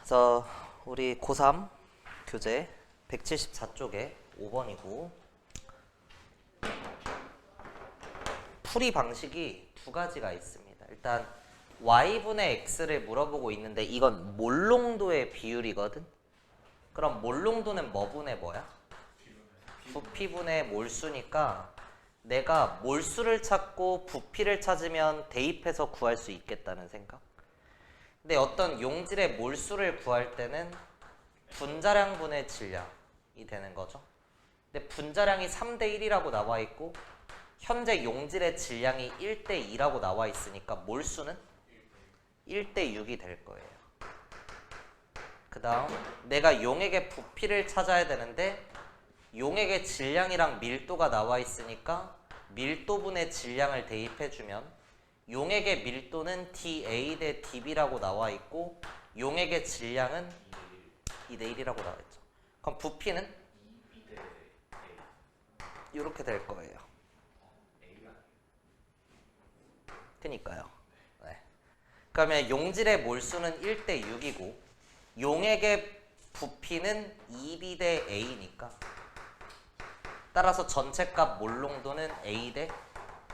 그래서 우리 고3 교재 174쪽에 5번이고 풀이 방식이 두 가지가 있습니다. 일단 y분의 x를 물어보고 있는데 이건 몰롱도의 비율이거든. 그럼 몰롱도는 뭐분의 뭐야? 부피분의 몰수니까 내가 몰수를 찾고 부피를 찾으면 대입해서 구할 수 있겠다는 생각. 근데 어떤 용질의 몰수를 구할 때는 분자량분의 질량이 되는 거죠. 근데 분자량이 3대 1이라고 나와 있고 현재 용질의 질량이 1대 2라고 나와 있으니까 몰수는 1대 6이 될 거예요. 그 다음 내가 용액의 부피를 찾아야 되는데 용액의 질량이랑 밀도가 나와 있으니까 밀도분의 질량을 대입해주면 용액의 밀도는 dA 대 dB라고 나와 있고 용액의 질량은 2대 1이라고 나와 있죠. 그럼 부피는 이렇게 될 거예요. 그니까요. 네. 그러면 용질의 몰수는 1대 6이고 용액의 부피는 2B 대 A니까 따라서 전체값 몰롱도는 A 대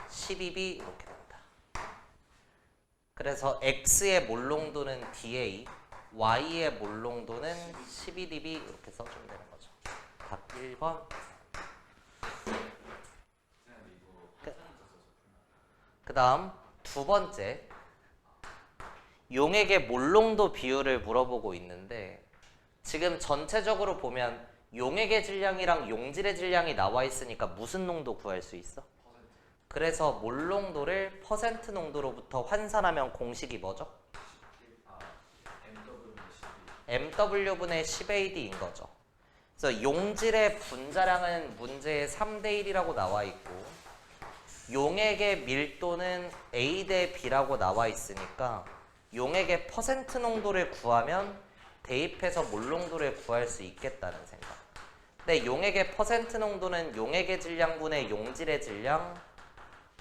12B 이렇게 됩니다. 그래서 X의 몰롱도는 DA, Y의 몰롱도는 12dB 이렇게 써주면 되는 거죠. 답 1번. 그 다음 두 번째 용액의 몰롱도 비율을 물어보고 있는데 지금 전체적으로 보면 용액의 질량이랑 용질의 질량이 나와 있으니까 무슨 농도 구할 수 있어? 그래서 몰롱도를 퍼센트 농도로부터 환산하면 공식이 뭐죠? MW분의 10AD인 거죠. 그래서 용질의 분자량은 문제에 3대 1이라고 나와 있고 용액의 밀도는 A 대 B라고 나와 있으니까 용액의 퍼센트 농도를 구하면 대입해서 몰롱도를 구할 수 있겠다는 생각. 근데 용액의 퍼센트 농도는 용액의 질량분의 용질의 질량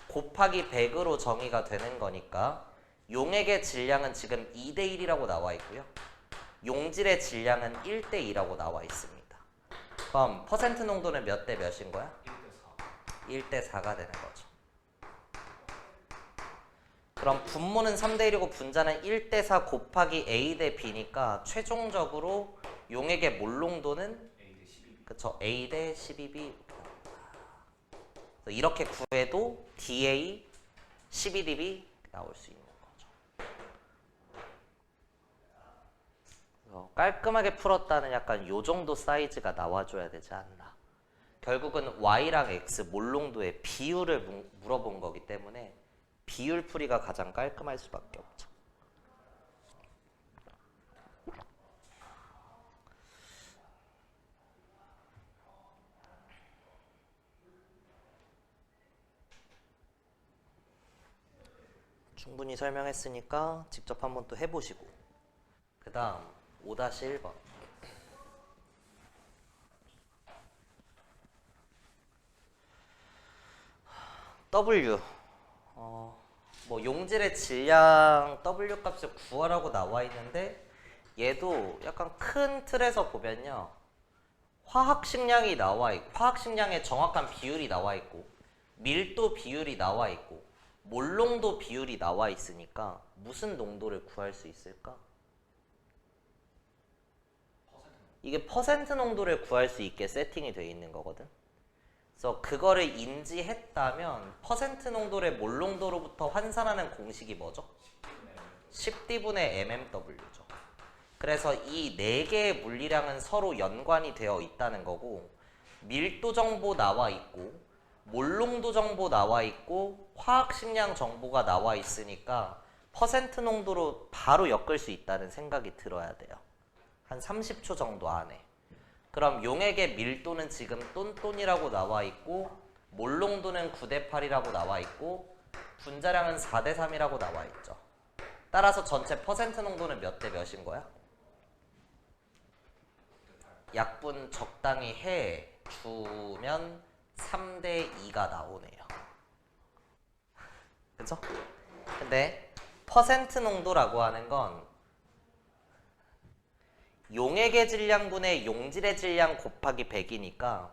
곱하기 100으로 정의가 되는 거니까 용액의 질량은 지금 2대 1이라고 나와 있고요. 용질의 질량은 1대 2라고 나와 있습니다. 그럼 퍼센트 농도는 몇 대 몇인 거야? 1대 4가 되는 거죠. 그럼 분모는 3대 1이고 분자는 1대 4 곱하기 A 대 B니까 최종적으로 용액의 몰롱도는 그쵸 A 대 12B 이렇게 구해도 DA 12dB 나올 수 있는 거죠. 깔끔하게 풀었다는 약간 요 정도 사이즈가 나와줘야 되지 않나. 결국은 Y랑 X 몰롱도의 비율을 물어본 거기 때문에 비율 풀이가 가장 깔끔할 수밖에 없죠. 충분히 설명했으니까 직접 한번 또 해보시고 그 다음 5-1번 W 뭐 용질의 질량 W 값을 구하라고 나와 있는데 얘도 약간 큰 틀에서 보면요 화학식량이 나와 있고 화학식량의 정확한 비율이 나와 있고 밀도 비율이 나와 있고 몰롱도 비율이 나와 있으니까 무슨 농도를 구할 수 있을까? 이게 퍼센트 농도를 구할 수 있게 세팅이 되어 있는 거거든. 그래서 그거를 인지했다면 퍼센트 농도를 몰롱도로부터 환산하는 공식이 뭐죠? 10D분의 mmW죠. 그래서 이 4개의 물리량은 서로 연관이 되어 있다는 거고 밀도 정보 나와 있고 몰롱도 정보 나와 있고 화학식량 정보가 나와 있으니까 퍼센트 농도로 바로 엮을 수 있다는 생각이 들어야 돼요. 한 30초 정도 안에. 그럼 용액의 밀도는 지금 똔똔이라고 나와 있고 몰롱도는 9대 8이라고 나와 있고 분자량은 4대 3이라고 나와 있죠. 따라서 전체 퍼센트 농도는 몇 대 몇인 거야? 약분 적당히 해 주면 3대 2가 나오네요. 그죠? 근데 퍼센트 농도라고 하는 건 용액의 질량분의 용질의 질량 곱하기 100이니까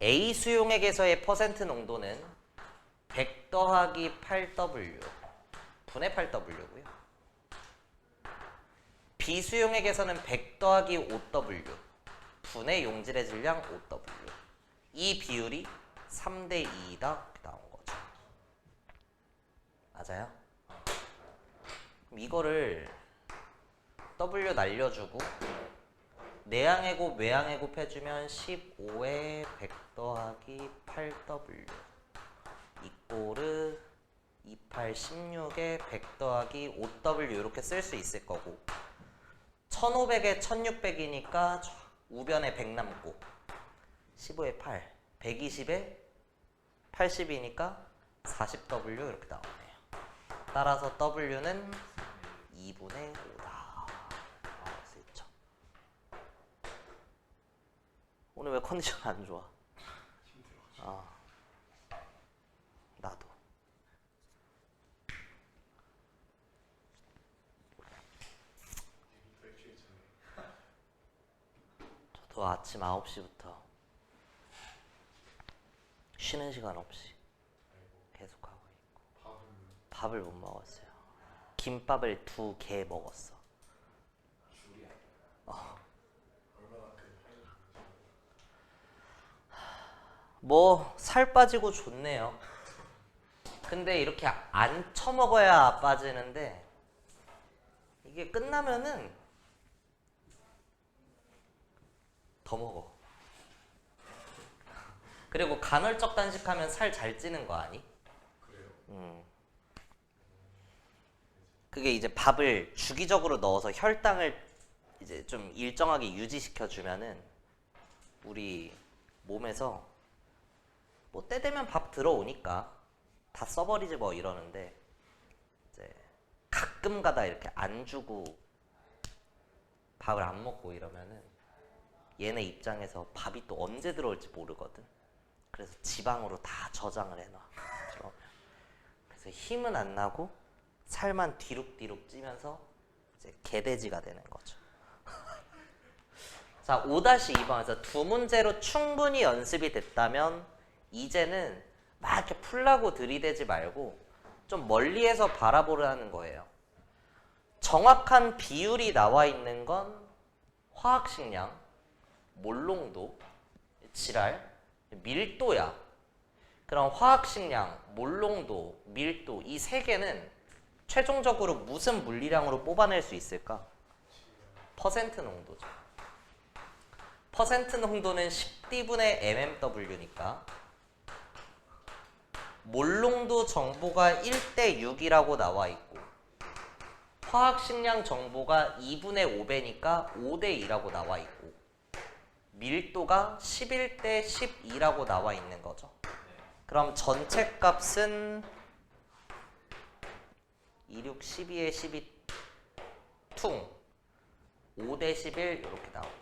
A 수용액에서의 퍼센트 농도는 100 더하기 8W 분의 8W고요. B 수용액에서는 100 더하기 5W 분의 용질의 질량 5W. 이 비율이 3대 2이다 이렇게 나온 거죠. 맞아요? 그럼 이거를 W 날려주고 내항의 곱 외항의 곱 해주면 15에 100 더하기 8W 이꼬르 28, 16에 100 더하기 5W 이렇게 쓸 수 있을 거고 1500에 1600이니까 우변에 100 남고 15에 8, 120에 80이니까 40W 이렇게 나오네요. 따라서 W는 2분의 5다. 알 수 있죠. 오늘 왜 컨디션 안 좋아? 나도. 저도 아침 9시부터 쉬는 시간 없이 계속 하고 있고 밥을 못 먹었어요. 김밥을 2개 먹었어. 뭐 살 빠지고 좋네요. 근데 이렇게 안 처먹어야 빠지는데 이게 끝나면은 더 먹어. 그리고 간헐적 단식하면 살 잘 찌는 거 아니? 그래요? 그게 이제 밥을 주기적으로 넣어서 혈당을 이제 좀 일정하게 유지시켜 주면은 우리 몸에서 뭐 때 되면 밥 들어오니까 다 써버리지 뭐 이러는데 이제 가끔 가다 이렇게 안 주고 밥을 안 먹고 이러면은 얘네 입장에서 밥이 또 언제 들어올지 모르거든. 그래서 지방으로 다 저장을 해놔. 그래서 힘은 안 나고 살만 뒤룩뒤룩 찌면서 이제 개돼지가 되는 거죠. 자, 5-2번에서 두 문제로 충분히 연습이 됐다면 이제는 막 이렇게 풀라고 들이대지 말고 좀 멀리에서 바라보라는 거예요. 정확한 비율이 나와 있는 건 화학식량, 몰농도, 지랄, 밀도야. 그럼 화학식량, 몰농도, 밀도 이 세 개는 최종적으로 무슨 물리량으로 뽑아낼 수 있을까? 퍼센트 농도죠. 퍼센트 농도는 10D분의 mmW니까 몰농도 정보가 1대 6이라고 나와 있고 화학식량 정보가 2분의 5배니까 5대 2라고 나와 있고 밀도가 11대 12라고 나와 있는 거죠. 그럼 전체 값은 26, 12에 12 퉁 5대 11 이렇게 나오네요.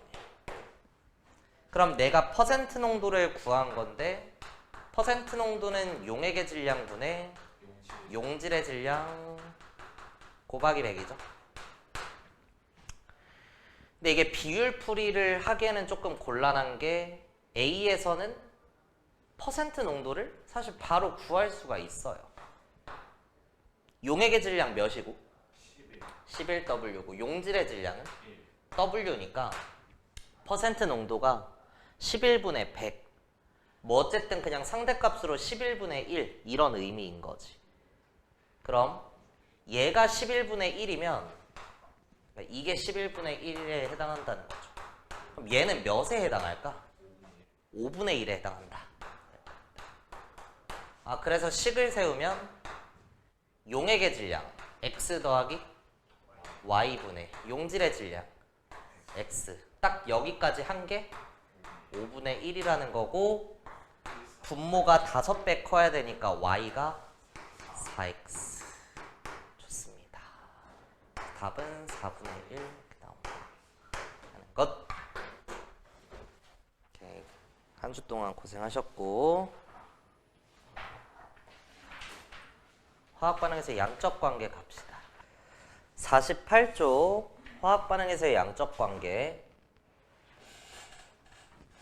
그럼 내가 퍼센트 농도를 구한 건데 퍼센트 농도는 용액의 질량분의 용질의 질량 곱하기 100이죠. 근데 이게 비율풀이를 하기에는 조금 곤란한 게 A에서는 퍼센트 농도를 사실 바로 구할 수가 있어요. 용액의 질량 몇이고? 11W고 용질의 질량은 W니까 퍼센트 농도가 11분의 100 뭐 어쨌든 그냥 상대값으로 11분의 1 이런 의미인 거지. 그럼 얘가 11분의 1이면 이게 11분의 1에 해당한다는 거죠. 그럼 얘는 몇에 해당할까? 5분의 1에 해당한다. 그래서 식을 세우면 용액의 질량 x 더하기 y분의 용질의 질량 x 딱 여기까지 한 게 5분의 1이라는 거고 분모가 5배 커야 되니까 y가 4x. 좋습니다. 답은 4분의 1 이렇게 나옵니다. 하는 것. 오케이. 한 주 동안 고생하셨고 화학 반응에서 양적 관계 갑시다. 48쪽 화학 반응에서의 양적 관계.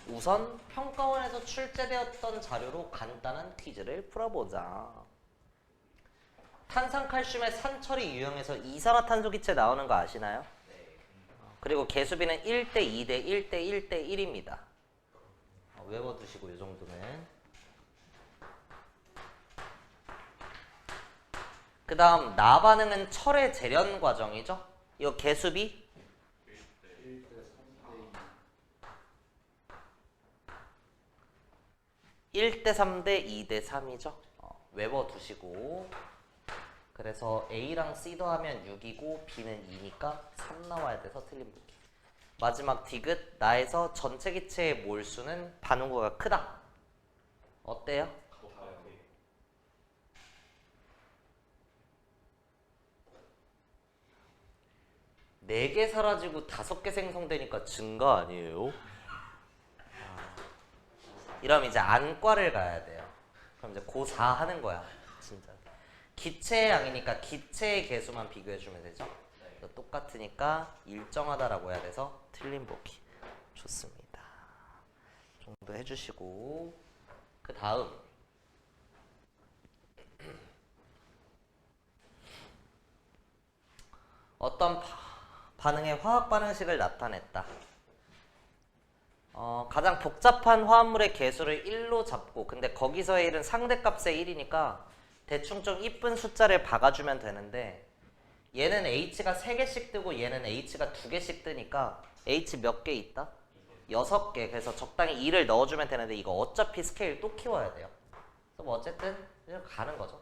우선 평가원에서 출제되었던 자료로 간단한 퀴즈를 풀어보자. 탄산칼슘의 산철이 유형에서 이산화탄소 기체 나오는 거 아시나요? 그리고 개수비는 1대 2대 1대 1대 1입니다. 외워두시고 이 정도는. 그 다음 나반응은 철의 재련 과정이죠. 이거 개수비 1대 3대 2대 3이죠. 외워두시고. 그래서 A랑 C 더하면 6이고 B는 2니까 3 나와야 돼서 틀린 보기. 마지막 디귿. 나에서 전체 기체의 몰수는 반응구가 크다. 어때요? 네 개 사라지고 5개 생성되니까 증가 아니에요? 이러면 이제 안과를 가야 돼요. 그럼 이제 고4 하는 거야. 진짜. 기체의 양이니까 기체의 개수만 비교해주면 되죠. 똑같으니까 일정하다라고 해야 돼서 틀린 보기. 좋습니다. 이 정도 해주시고. 그 다음 어떤 반응의 화학 반응식을 나타냈다. 가장 복잡한 화합물의 개수를 1로 잡고, 근데 거기서의 1은 상대값의 1이니까 대충 좀 이쁜 숫자를 박아주면 되는데, 얘는 H가 3개씩 뜨고 얘는 H가 2개씩 뜨니까 H 몇 개 있다? 6개. 그래서 적당히 2를 넣어주면 되는데 이거 어차피 스케일 또 키워야 돼요. 그래서 뭐 어쨌든 그냥 가는 거죠.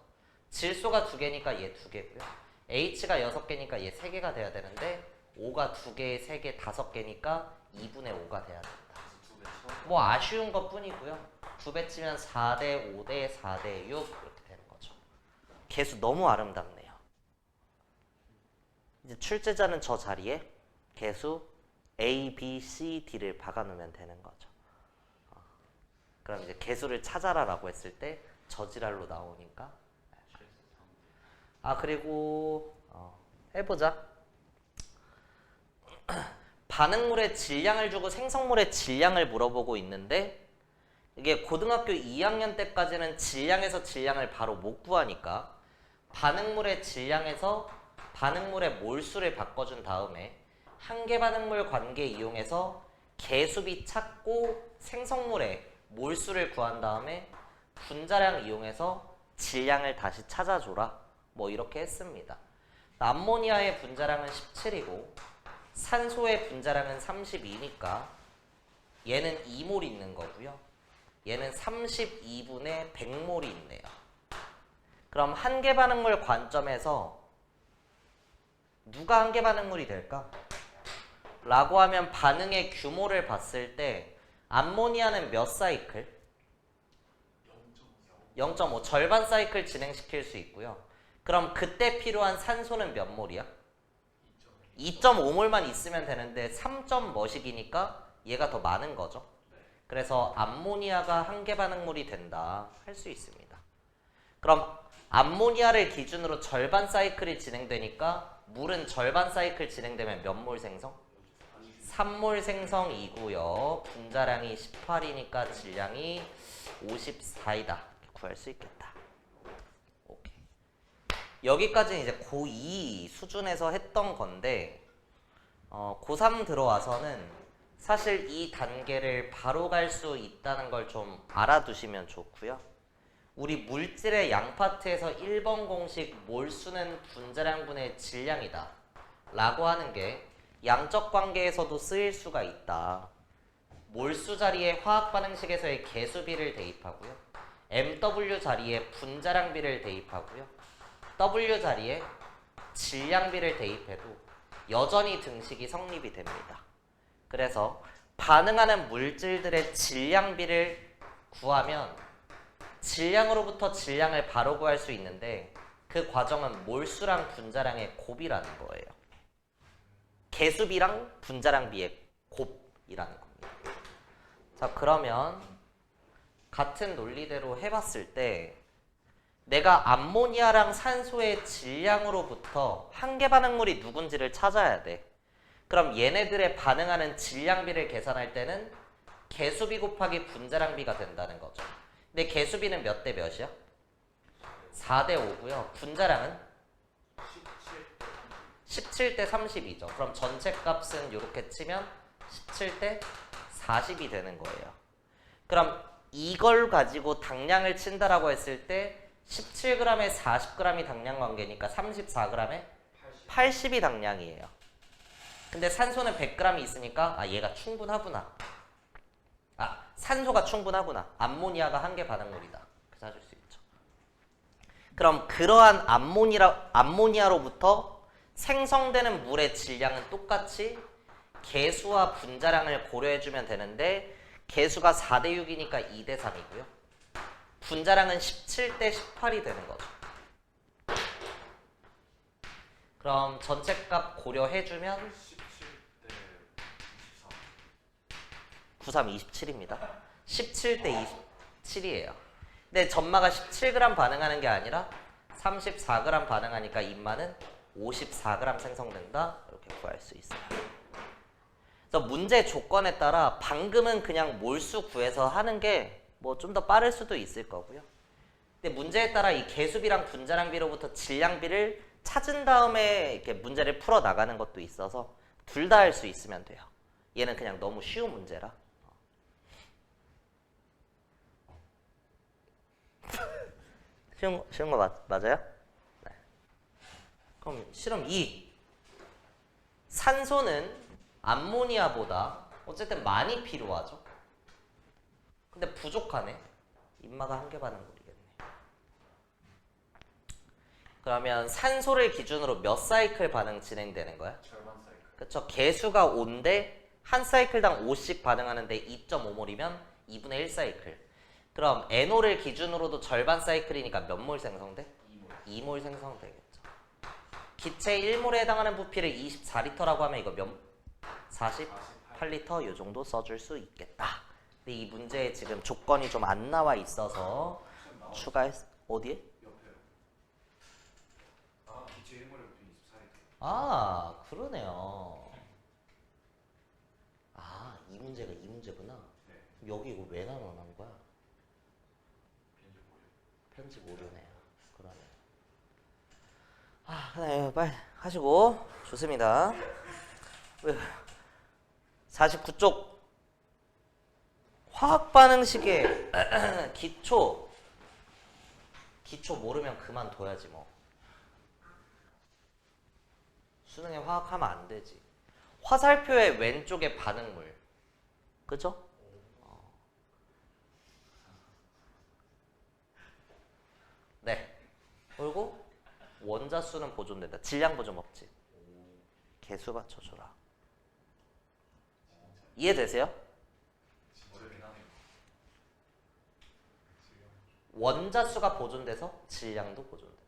질소가 2개니까 얘 2개고요. H가 6개니까 얘 3개가 돼야 되는데 5가 2개, 3개, 5개니까 2분의 5가 돼야 된다. 뭐 아쉬운 것 뿐이고요. 2배 치면 4대 5대 4대 6 이렇게 되는 거죠. 개수 너무 아름답네요. 이제 출제자는 저 자리에 개수 A, B, C, D를 박아놓으면 되는 거죠. 그럼 이제 개수를 찾아라라고 했을 때 저지랄로 나오니까. 그리고 해보자. 반응물의 질량을 주고 생성물의 질량을 물어보고 있는데, 이게 고등학교 2학년 때까지는 질량에서 질량을 바로 못 구하니까 반응물의 질량에서 반응물의 몰수를 바꿔준 다음에 한계 반응물 관계 이용해서 개수비 찾고 생성물의 몰수를 구한 다음에 분자량 이용해서 질량을 다시 찾아줘라. 뭐 이렇게 했습니다. 암모니아의 분자량은 17이고 산소의 분자량은 32니까 얘는 2몰 있는 거고요. 얘는 32분의 100몰이 있네요. 그럼 한계 반응물 관점에서 누가 한계 반응물이 될까? 라고 하면 반응의 규모를 봤을 때 암모니아는 몇 사이클? 0.5. 절반 사이클 진행시킬 수 있고요. 그럼 그때 필요한 산소는 몇 몰이야? 2.5몰만 있으면 되는데 3. 뭐식이니까 얘가 더 많은 거죠. 그래서 암모니아가 한계 반응물이 된다 할 수 있습니다. 그럼 암모니아를 기준으로 절반 사이클이 진행되니까 물은 절반 사이클 진행되면 몇 몰 생성? 3몰 생성이고요. 분자량이 18이니까 질량이 54이다. 구할 수 있겠다. 오케이. 여기까지는 이제 고2 수준에서 했던 건데, 고3 들어와서는 사실 이 단계를 바로 갈 수 있다는 걸 좀 알아두시면 좋고요. 우리 물질의 양 파트에서 1번 공식 몰수는 분자량분의 질량이다 라고 하는 게 양적 관계에서도 쓰일 수가 있다. 몰수 자리에 화학 반응식에서의 개수비를 대입하고요. MW 자리에 분자량비를 대입하고요. W 자리에 질량비를 대입해도 여전히 등식이 성립이 됩니다. 그래서 반응하는 물질들의 질량비를 구하면 질량으로부터 질량을 바로 구할 수 있는데 그 과정은 몰수랑 분자량의 곱이라는 거예요. 개수비랑 분자량비의 곱이라는 겁니다. 자, 그러면 같은 논리대로 해봤을 때 내가 암모니아랑 산소의 질량으로부터 한계 반응물이 누군지를 찾아야 돼. 그럼 얘네들의 반응하는 질량비를 계산할 때는 개수비 곱하기 분자량비가 된다는 거죠. 근데 개수비는 몇 대 몇이야? 4대 5고요. 분자량은 17대 32죠. 그럼 전체 값은 이렇게 치면 17대 40이 되는 거예요. 그럼 이걸 가지고 당량을 친다라고 했을 때 17g에 40g이 당량 관계니까 34g에 80이 당량이에요. 근데 산소는 100g이 있으니까 아 얘가 충분하구나. 아 산소가 충분하구나. 암모니아가 한 개 반응물이다. 그래서 찾을 수 있죠. 그럼 그러한 암모니아로부터 생성되는 물의 질량은 똑같이 개수와 분자량을 고려해주면 되는데 개수가 4대 6이니까 2대 3이고요. 분자량은 17대 18이 되는 거죠. 그럼 전체 값 고려해주면 93 27입니다. 17대 27이에요. 근데 전마가 17g 반응하는 게 아니라 34g 반응하니까 인마는 54g 생성된다. 이렇게 구할 수 있어요. 그래서 문제 조건에 따라 방금은 그냥 몰수 구해서 하는 게 뭐 좀 더 빠를 수도 있을 거고요. 근데 문제에 따라 이 개수비랑 분자량비로부터 질량비를 찾은 다음에 이렇게 문제를 풀어 나가는 것도 있어서 둘 다 할 수 있으면 돼요. 얘는 그냥 너무 쉬운 문제라. 쉬운 거 맞아요? 네. 그럼 실험 2. 산소는 암모니아보다 어쨌든 많이 필요하죠. 근데 부족하네. 인마가 한 개 반응물이겠네. 그러면 산소를 기준으로 몇 사이클 반응 진행되는 거야? 절반 사이클. 그쵸. 개수가 5인데 한 사이클당 5씩 반응하는데 2.5몰이면 2분의 1 사이클. 그럼 NO를 기준으로도 절반 사이클이니까 몇 몰 생성돼? 2몰 생성되겠죠. 기체 1몰에 해당하는 부피를 24리터라고 하면 이거 몇? 48리터 요 정도 써줄 수 있겠다. 근데 이 문제에 지금 조건이 좀 안 나와 있어서 추가했... 어디에? 옆에요. 아, 기체 1몰의 부피 24리터. 아 그러네요. 아 이 문제가 이 문제구나. 네. 여기 이거 왜 나눠놓은 거야? 편집 오류. 편집 오류네요. 그러네. 아, 네, 빨리 하시고 좋습니다. 49쪽 화학 반응식의 기초 모르면 그만둬야지 뭐. 수능에 화학하면 안 되지. 화살표의 왼쪽에 반응물, 그죠? 네. 그리고 원자수는 보존된다. 질량 보존 없지. 개수 맞춰줘라. 이해되세요? 어렵긴 하네요. 원자수가 보존돼서 질량도 보존된다.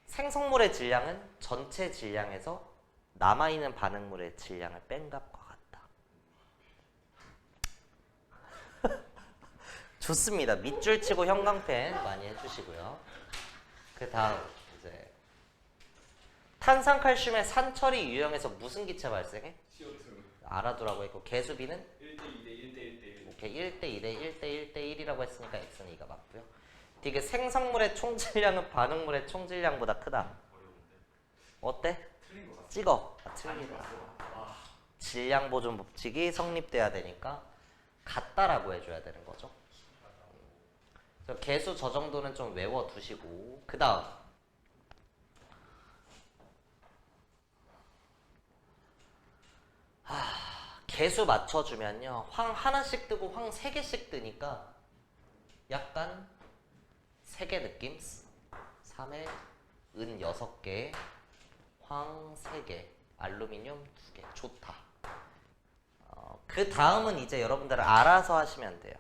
생성물의 질량은 전체 질량에서 남아있는 반응물의 질량을 뺀 값과 같다. 좋습니다. 밑줄 치고 형광펜 많이 해주시고요. 그 다음 이제 탄산칼슘의 산처리 유형에서 무슨 기체 발생해? CO2. 알아두라고 했고 개수비는 1대 2대 1대 1대 1. 오케이 1대 2대 1대 1대 1이라고 했으니까 X는 2가 맞고요. 되게 생성물의 총질량은 반응물의 총질량보다 크다. 어려운데. 어때? 틀린 거 같아. 찍어. 아, 틀리다. 아, 질량 보존 법칙이 성립돼야 되니까 같다라고 해줘야 되는 거죠. 그래서 개수 저 정도는 좀 외워두시고 그 다음 개수 맞춰주면요 황 하나씩 뜨고 황 3개씩 뜨니까 약간 3개 느낌? 3에 은 6개 황 3개 알루미늄 2개 좋다. 그 다음은 이제 여러분들 알아서 하시면 돼요.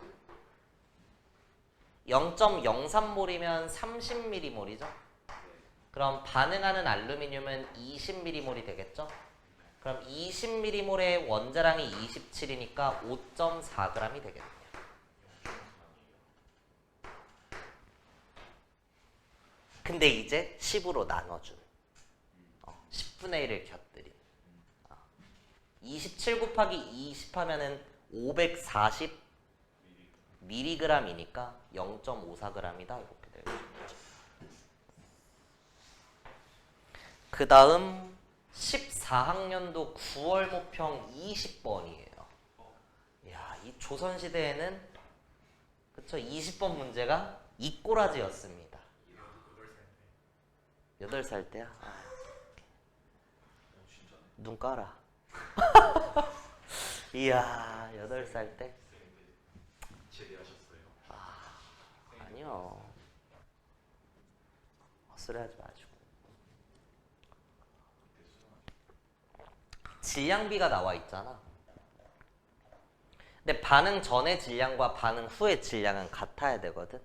0.03몰이면 30mm몰이죠. 그럼 반응하는 알루미늄은 20mm몰이 되겠죠. 그럼 20mm몰의 원자량이 27이니까 5.4g이 되겠네요. 근데 이제 10으로 나눠준 10분의 1을 곁들인. 27 곱하기 20 하면은 540 mg이니까 0.54g이다 이렇게 되는 거죠. 그 다음 14학년도 9월 모평 20번이에요. 이야, 이 조선시대에는 그쵸 20번 문제가 이 꼬라지였습니다. 8살 때야? 눈 깔아. 이야, 8살 때? 제대하셨어요. 아니요. 헛소리 하지 마시고. 질량비가 나와 있잖아. 근데 반응 전의 질량과 반응 후의 질량은 같아야 되거든.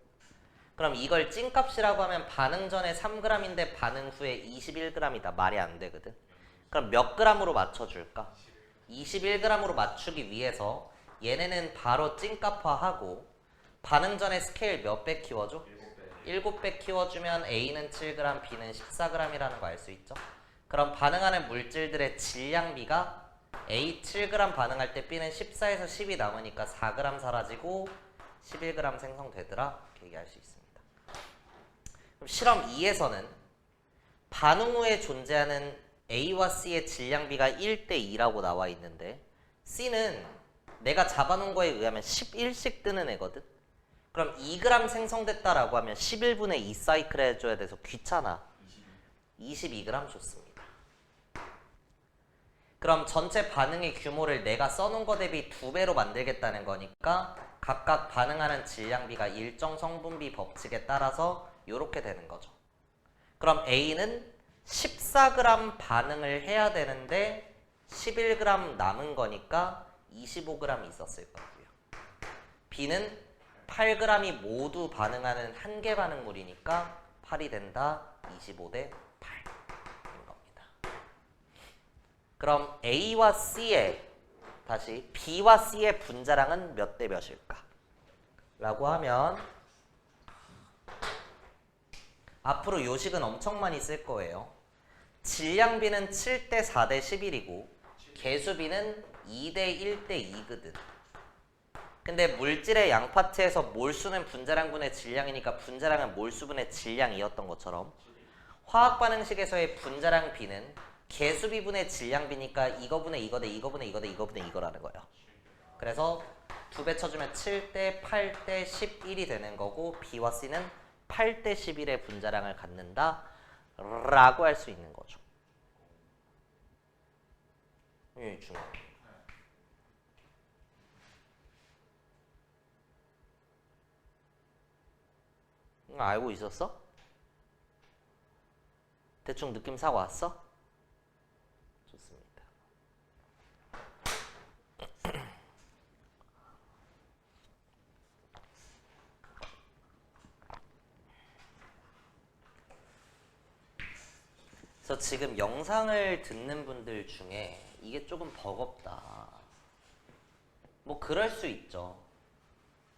그럼 이걸 찐값이라고 하면 반응 전에 3g인데 반응 후에 21g이다. 말이 안 되거든. 그럼 몇 g으로 맞춰줄까? 21g으로 맞추기 위해서 얘네는 바로 찐값화하고 반응 전에 스케일 몇 배 키워줘? 7배 키워주면 A는 7g, B는 14g이라는 거 알 수 있죠? 그럼 반응하는 물질들의 질량비가 A 7g 반응할 때 B는 14에서 10이 남으니까 4g 사라지고 11g 생성되더라. 이렇게 얘기할 수 있습니다. 그럼 실험 2에서는 반응 후에 존재하는 A와 C의 질량비가 1대2라고 나와 있는데 C는 내가 잡아놓은 거에 의하면 11씩 뜨는 애거든. 그럼 2g 생성됐다라고 하면 11분의 2 사이클 해줘야 돼서 귀찮아. 22g 좋습니다. 그럼 전체 반응의 규모를 내가 써놓은 거 대비 2배로 만들겠다는 거니까 각각 반응하는 질량비가 일정 성분비 법칙에 따라서 이렇게 되는 거죠. 그럼 A는 14g 반응을 해야 되는데 11g 남은 거니까 25g 있었을 거고요. B는 8g이 모두 반응하는 한 개 반응물이니까 8이 된다. 25대 8인 겁니다. 그럼 A와 C의 다시 B와 C의 분자량은 몇 대 몇일까? 라고 하면 앞으로 요식은 엄청 많이 쓸 거예요. 질량비는 7대 4대 11이고 개수비는 2대 1대 2거든. 근데 물질의 양파트에서 몰수는 분자량분의 질량이니까 분자량은 몰수분의 질량이었던 것처럼 화학 반응식에서의 분자량 B는 개수비분의 질량비니까 이거분의 이거 대 이거분의 이거 대 이거분의 이거라는 거예요. 그래서 2배 쳐주면 7대 8대 11이 되는 거고 B와 C는 8대 11의 분자량을 갖는다 라고 할 수 있는 거죠. 이 중요해요. 알고 있었어? 대충 느낌 사고 왔어? 좋습니다. 그래서 지금 영상을 듣는 분들 중에 이게 조금 버겁다. 뭐 그럴 수 있죠.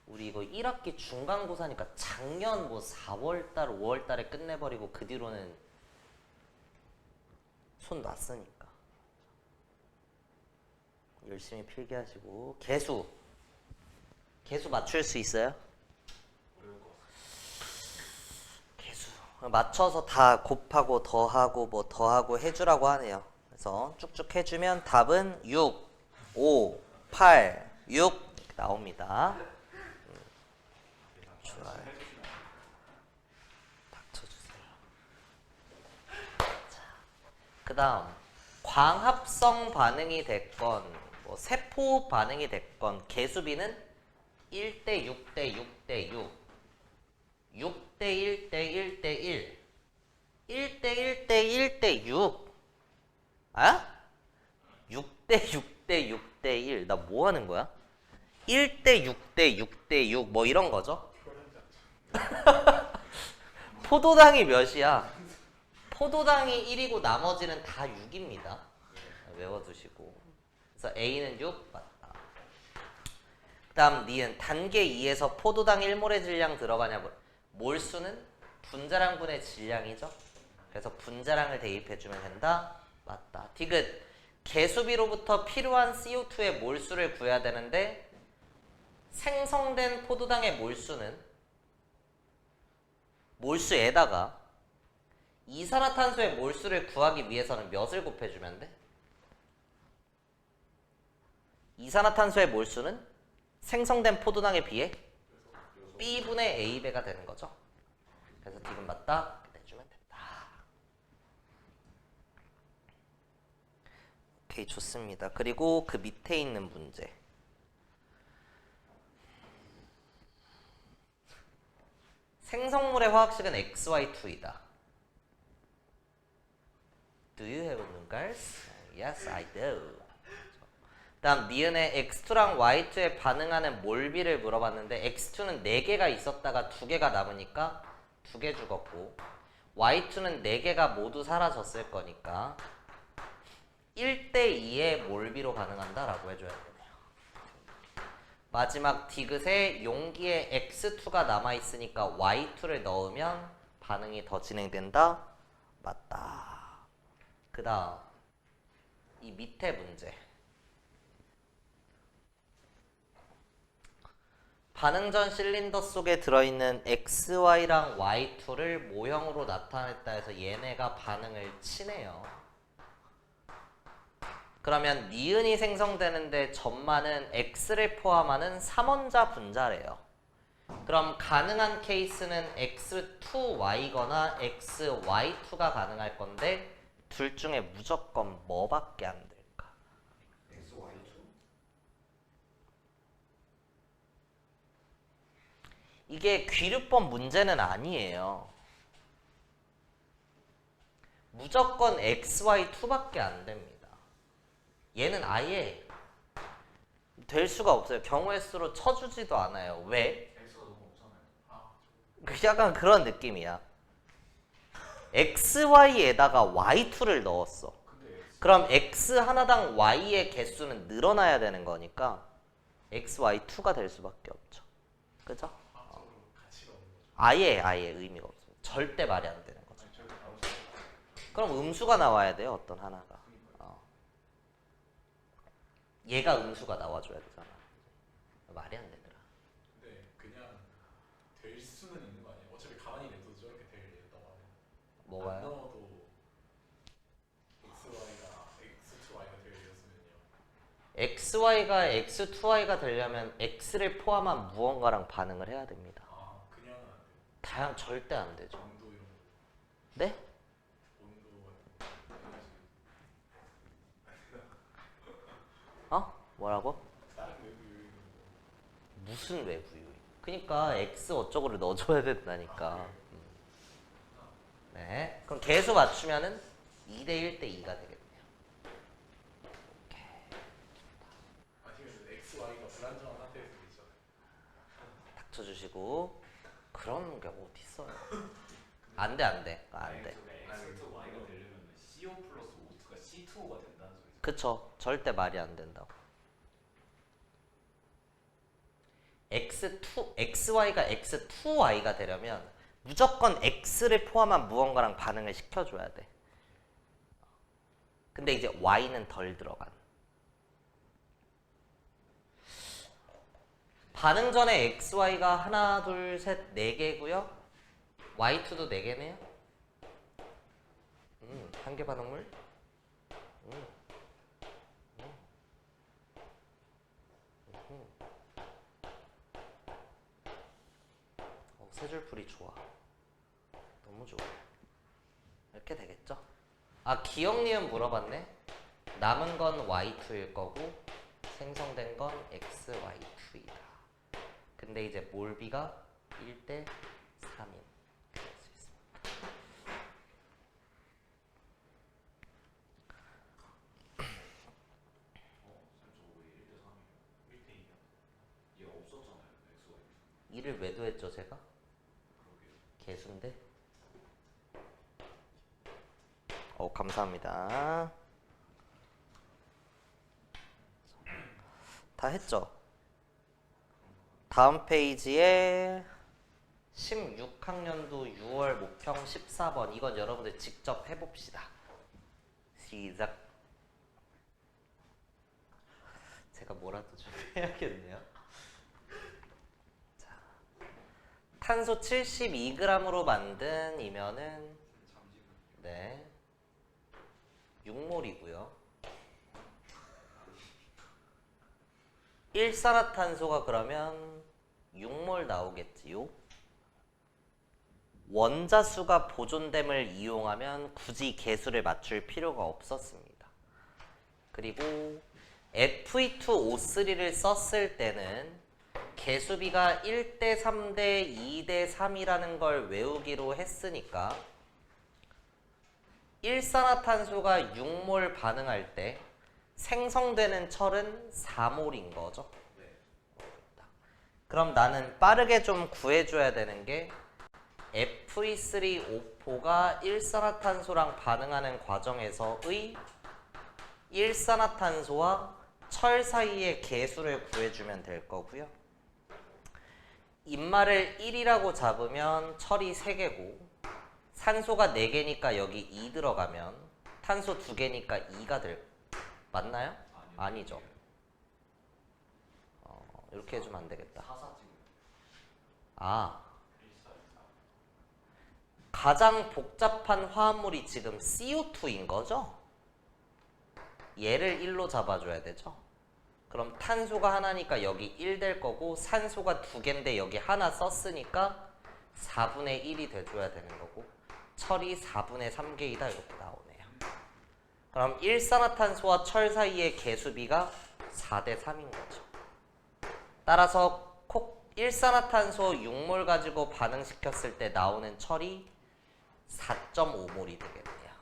우리 이거 1학기 중간고사니까 작년 뭐 4월달, 5월달에 끝내버리고 그 뒤로는 손 놨으니까 열심히 필기하시고 개수 맞출 수 있어요? 개수 맞춰서 다 곱하고 더하고 뭐 더하고 해주라고 하네요. 그래서 쭉쭉 해주면 답은 6, 5, 8, 6 나옵니다. 좋아요. 닥쳐주세요. 그 다음 광합성 반응이 됐건 뭐 세포 반응이 됐건 개수비는 1대 6대 6대 6 6대 1대 1대 1 1대 1대 1대 6 아? 6대 6대 6대 1 나 뭐 하는 거야? 1대 6대 6대 6 뭐 이런 거죠? 포도당이 몇이야? 포도당이 1이고 나머지는 다 6입니다. 외워두시고. 그래서 A는 6 맞다. 그 다음 니은 단계 2에서 포도당 1몰의 질량 들어가냐? 몰수는 분자량분의 질량이죠. 그래서 분자량을 대입해주면 된다. 맞다. 디귿. 개수비로부터 필요한 CO2의 몰수를 구해야 되는데 생성된 포도당의 몰수에다가 이산화탄소의 몰수를 구하기 위해서는 몇을 곱해주면 돼? 이산화탄소의 몰수는 생성된 포도당에 비해 B분의 A배가 되는 거죠. 그래서 디귿 맞다. 내주면 된다. 오케이, 좋습니다. 그리고 그 밑에 있는 문제. 생성물의 화학식은 XY2이다. Do you have numbers? Yes, I do. 다음 니은의 X2랑 Y2에 반응하는 몰비를 물어봤는데 X2는 4개가 있었다가 2개가 남으니까 2개 죽었고 Y2는 4개가 모두 사라졌을 거니까 1대2의 몰비로 반응한다 라고 해줘야 되네요. 마지막 디귿에 용기에 X2가 남아있으니까 Y2를 넣으면 반응이 더 진행된다? 맞다. 그 다음 이 밑에 문제. 반응 전 실린더 속에 들어있는 XY랑 Y2를 모형으로 나타냈다 해서 얘네가 반응을 치네요. 그러면 니은이 생성되는데 전만은 X를 포함하는 3원자 분자래요. 그럼 가능한 케이스는 X2Y거나 XY2가 가능할 건데 둘 중에 무조건 뭐밖에 안 될까? XY2? 이게 귀류법 문제는 아니에요. 무조건 XY2밖에 안 됩니다. 얘는 아예 될 수가 없어요. 경우의 수로 쳐주지도 않아요. 왜? X가 너무 없잖아요. 그 약간 그런 느낌이야. XY에다가 Y2를 넣었어. 근데 X 그럼 X 하나당 Y의 개수는 늘어나야 되는 거니까 XY2가 될 수밖에 없죠. 그죠? 화학적으로 가치가 없는 거죠. 아예 의미가 없어요. 절대 말이 안 되는 거죠. 아니 저렇게 나올 수 없어요. 그럼 음수가 나와야 돼요. 어떤 하나가. 얘가 음수가 나와줘야 되잖아. 말이 안 되더라. 근데 그냥 될 수는 있는 거 아니에요? 어차피 가만히 냅둬도 저렇게 되겠다고 하면 안 뭐가요? 넣어도 XY가 X2Y가 되었으면요. XY가 X2Y가 되려면 X를 포함한 무언가랑 반응을 해야 됩니다. 그냥은 안 돼요. 다양 절대 안 되죠. 온도 이런 거. 네? 온도 에너지 뭐라고? 다른 외부 요인 무슨 외부 요인? 그러니까 X 어쩌고를 넣어줘야 된다니까. 네. 그럼 개수 맞추면은 2대 1대 2가 되겠네요. 아니면 XY가 불안정한 상태에서 있잖아요. 닥쳐주시고. 그런 게 어디 있어요? 안 돼, 안 돼. 안 돼. X2Y가 되려면 CO 플러스 O2가 C2O가 된다는 소리죠. 그쵸. 절대 말이 안 된다고. XY가 X2Y가 되려면 무조건 X를 포함한 무언가랑 반응을 시켜줘야 돼. 근데 이제 Y는 덜 들어간. 반응 전에 XY가 하나, 둘, 셋, 4개고요. Y2도 4개네요. 한 개 반응물. 세 줄 풀이 좋아. 너무 좋아. 이렇게 되겠죠? 기억 니은 물어봤네. 남은 건 Y2일 거고 생성된 건 XY2이다. 근데 이제 몰비가 1대 3인. 그럴 수 있습니다. 저거 왜 1대 3이에요? 1대 2야? 얘 없었잖아요. XY. 2를 왜 더했죠 제가? 그러게요. 개수인데. 감사합니다. 다 했죠? 다음 페이지에 16학년도 6월 목평 14번 이건 여러분들 직접 해봅시다. 시작. 제가 뭐라도 좀 해야겠네요. 자, 탄소 72g으로 만든 이면은 네 6몰이고요. 일산화탄소가 그러면 6몰 나오겠지요. 원자수가 보존됨을 이용하면 굳이 개수를 맞출 필요가 없었습니다. 그리고 Fe2O3를 썼을 때는 개수비가 1대 3대 2대 3이라는 걸 외우기로 했으니까 일산화탄소가 6몰 반응할 때 생성되는 철은 4몰인 거죠. 그럼 나는 빠르게 좀 구해줘야 되는 게 Fe3O4가 일산화탄소랑 반응하는 과정에서의 일산화탄소와 철 사이의 개수를 구해주면 될 거고요. 인마를 1이라고 잡으면 철이 3개고 산소가 4개니까 여기 2 들어가면 탄소 2개니까 2가 맞나요? 아니죠. 이렇게 해주면 안 되겠다. 가장 복잡한 화합물이 지금 CO2인 거죠? 얘를 1로 잡아줘야 되죠? 그럼 탄소가 하나니까 여기 1 될 거고 산소가 2개인데 여기 하나 썼으니까 4분의 1이 돼줘야 되는 거고 철이 4분의 3개이다 이렇게 나오네요. 그럼 일산화탄소와 철 사이의 개수비가 4대 3인 거죠. 따라서 일산화탄소 6몰 가지고 반응시켰을 때 나오는 철이 4.5몰이 되겠네요.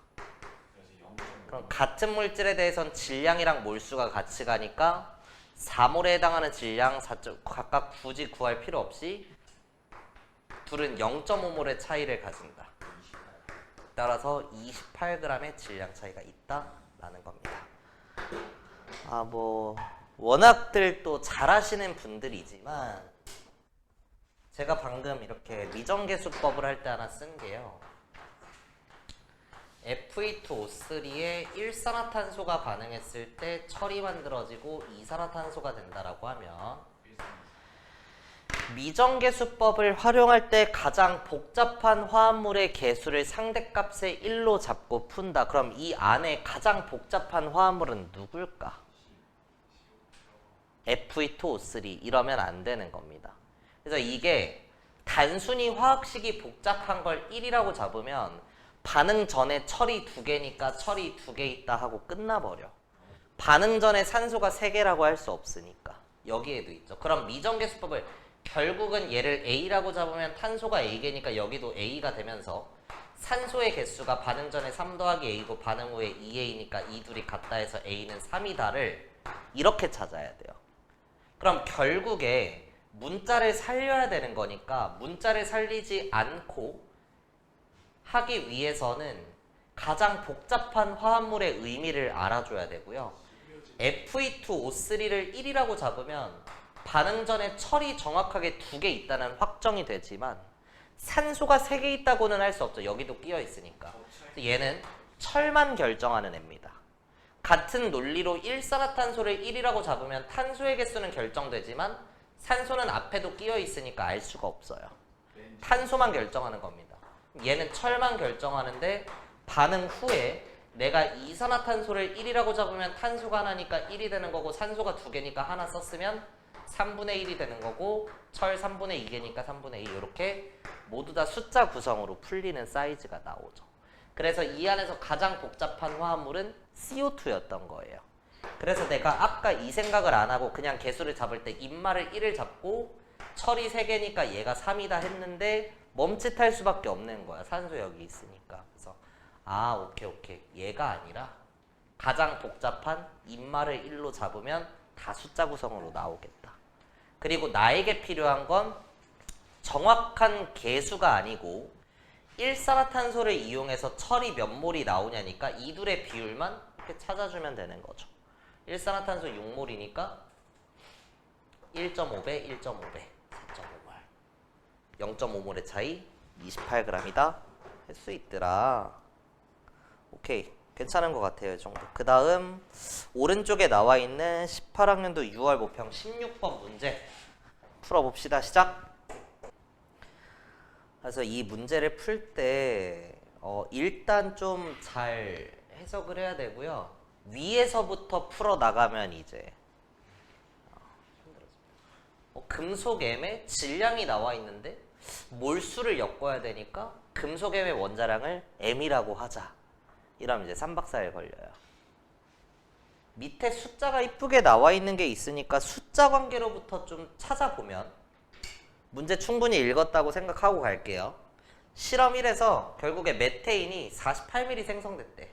그럼 같은 물질에 대해서는 질량이랑 몰수가 같이 가니까 4몰에 해당하는 질량 각각 굳이 구할 필요 없이 둘은 0.5몰의 차이를 가진다. 따라서 28g의 질량 차이가 있다라는 겁니다. 워낙들 또 잘하시는 분들이지만 제가 방금 이렇게 미정계수법을 할 때 하나 쓴 게요. Fe2O3에 일산화탄소가 반응했을 때 철이 만들어지고 이산화탄소가 된다라고 하면 미정계수법을 활용할 때 가장 복잡한 화합물의 개수를 상대값의 1로 잡고 푼다. 그럼 이 안에 가장 복잡한 화합물은 누굴까? Fe2O3 이러면 안 되는 겁니다. 그래서 이게 단순히 화학식이 복잡한 걸 1이라고 잡으면 반응 전에 철이 2개니까 철이 2개 있다 하고 끝나버려. 반응 전에 산소가 3개라고 할 수 없으니까. 여기에도 있죠. 그럼 미정계수법을 결국은 얘를 A라고 잡으면 탄소가 A개니까 여기도 A가 되면서 산소의 개수가 반응 전에 3 더하기 A고 반응 후에 2A니까 이 둘이 같다 해서 A는 3이다를 이렇게 찾아야 돼요. 그럼 결국에 문자를 살려야 되는 거니까 문자를 살리지 않고 하기 위해서는 가장 복잡한 화합물의 의미를 알아줘야 되고요. Fe2O3를 1이라고 잡으면 반응 전에 철이 정확하게 2개 있다는 확정이 되지만 산소가 3개 있다고는 할 수 없죠. 여기도 끼어 있으니까. 얘는 철만 결정하는 애입니다. 같은 논리로 일산화탄소를 1이라고 잡으면 탄소의 개수는 결정되지만 산소는 앞에도 끼어 있으니까 알 수가 없어요. 탄소만 결정하는 겁니다. 얘는 철만 결정하는데 반응 후에 내가 이산화탄소를 1이라고 잡으면 탄소가 하나니까 1이 되는 거고 산소가 2개니까 하나 썼으면 3분의 1이 되는 거고 철 3분의 2개니까 3분의 2 이렇게 모두 다 숫자 구성으로 풀리는 사이즈가 나오죠. 그래서 이 안에서 가장 복잡한 화합물은 CO2였던 거예요. 그래서 내가 아까 이 생각을 안 하고 그냥 개수를 잡을 때 인마를 1을 잡고 철이 3개니까 얘가 3이다 했는데 멈칫할 수밖에 없는 거야. 산소 여기 있으니까. 그래서 오케이 얘가 아니라 가장 복잡한 인마를 1로 잡으면 다 숫자 구성으로 나오겠다. 그리고 나에게 필요한 건 정확한 개수가 아니고 일산화탄소를 이용해서 철이 몇 몰이 나오냐니까 이 둘의 비율만 이렇게 찾아주면 되는 거죠. 일산화탄소 6몰이니까 1.5배, 1.5배, 4.5몰 0.5몰의 차이 28g이다 할 수 있더라. 오케이 괜찮은 것 같아요. 이 정도. 그 다음 오른쪽에 나와 있는 18학년도 6월 모평 16번 문제 풀어봅시다. 시작. 그래서 이 문제를 풀 때 일단 좀 잘 해석을 해야 되고요. 위에서부터 풀어나가면 이제 금속엠의 질량이 나와 있는데 몰수를 엮어야 되니까 금속엠의 원자량을 M이라고 하자. 이러면 이제 3박 4일 걸려요. 밑에 숫자가 이쁘게 나와 있는 게 있으니까 숫자 관계로부터 좀 찾아보면 문제 충분히 읽었다고 생각하고 갈게요. 실험 1에서 결국에 메테인이 48ml 생성됐대.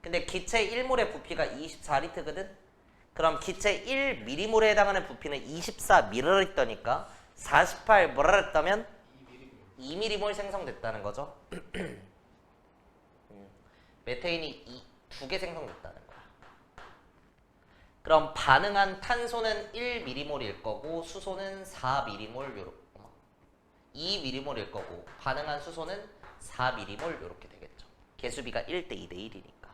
근데 기체 1몰의 부피가 24리터거든? 그럼 기체 1m몰에 해당하는 부피는 24ml니까 48 뭐라 그랬다면 2m몰 생성됐다는 거죠. 메테인이 2개 생성됐다는 거야. 그럼 반응한 탄소는 1m몰일 거고 수소는 4m몰 2m몰일 거고 반응한 수소는 4m몰 이렇게 되겠죠. 개수비가 1대 2대 1이니까.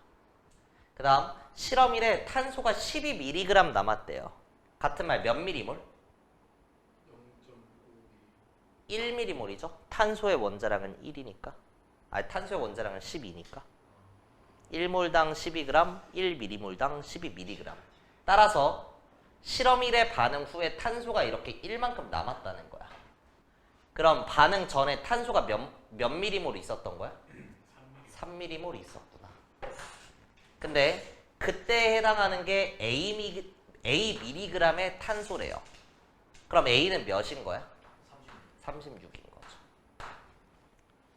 그 다음 실험 1에 탄소가 12mg 남았대요. 같은 말 몇 m몰? 1m몰이죠. 탄소의 원자량은 1이니까. 아니 탄소의 원자량은 12니까. 1몰당 12g, 1m몰당 12mg. 따라서 실험 1의 반응 후에 탄소가 이렇게 1만큼 남았다는 거야. 그럼 반응 전에 탄소가 몇 m몰 있었던 거야? 3m몰 있었구나. 근데 그때 해당하는 게 A mg의 탄소래요. 그럼 A는 몇인 거야? 36인 거죠.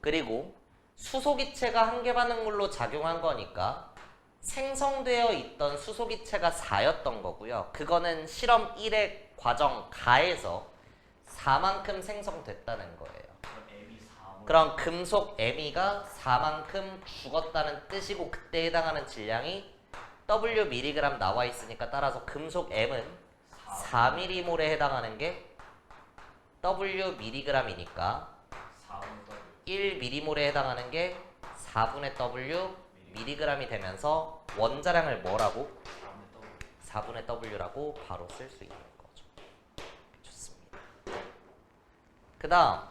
그리고 수소기체가 한계 반응물로 작용한 거니까 생성되어 있던 수소기체가 4였던 거고요. 그거는 실험 1의 과정 가에서 4만큼 생성됐다는 거예요. 그럼 금속 Me가 4만큼 죽었다는 뜻이고 그때 해당하는 질량이 W mg 나와 있으니까 따라서 금속 M은 4m몰에 해당하는 게 W mg이니까 1m몰에 해당하는 게 4분의 W mg이 되면서 원자량을 뭐라고? 4분의 W라고 바로 쓸 수 있는 거죠. 좋습니다. 그 다음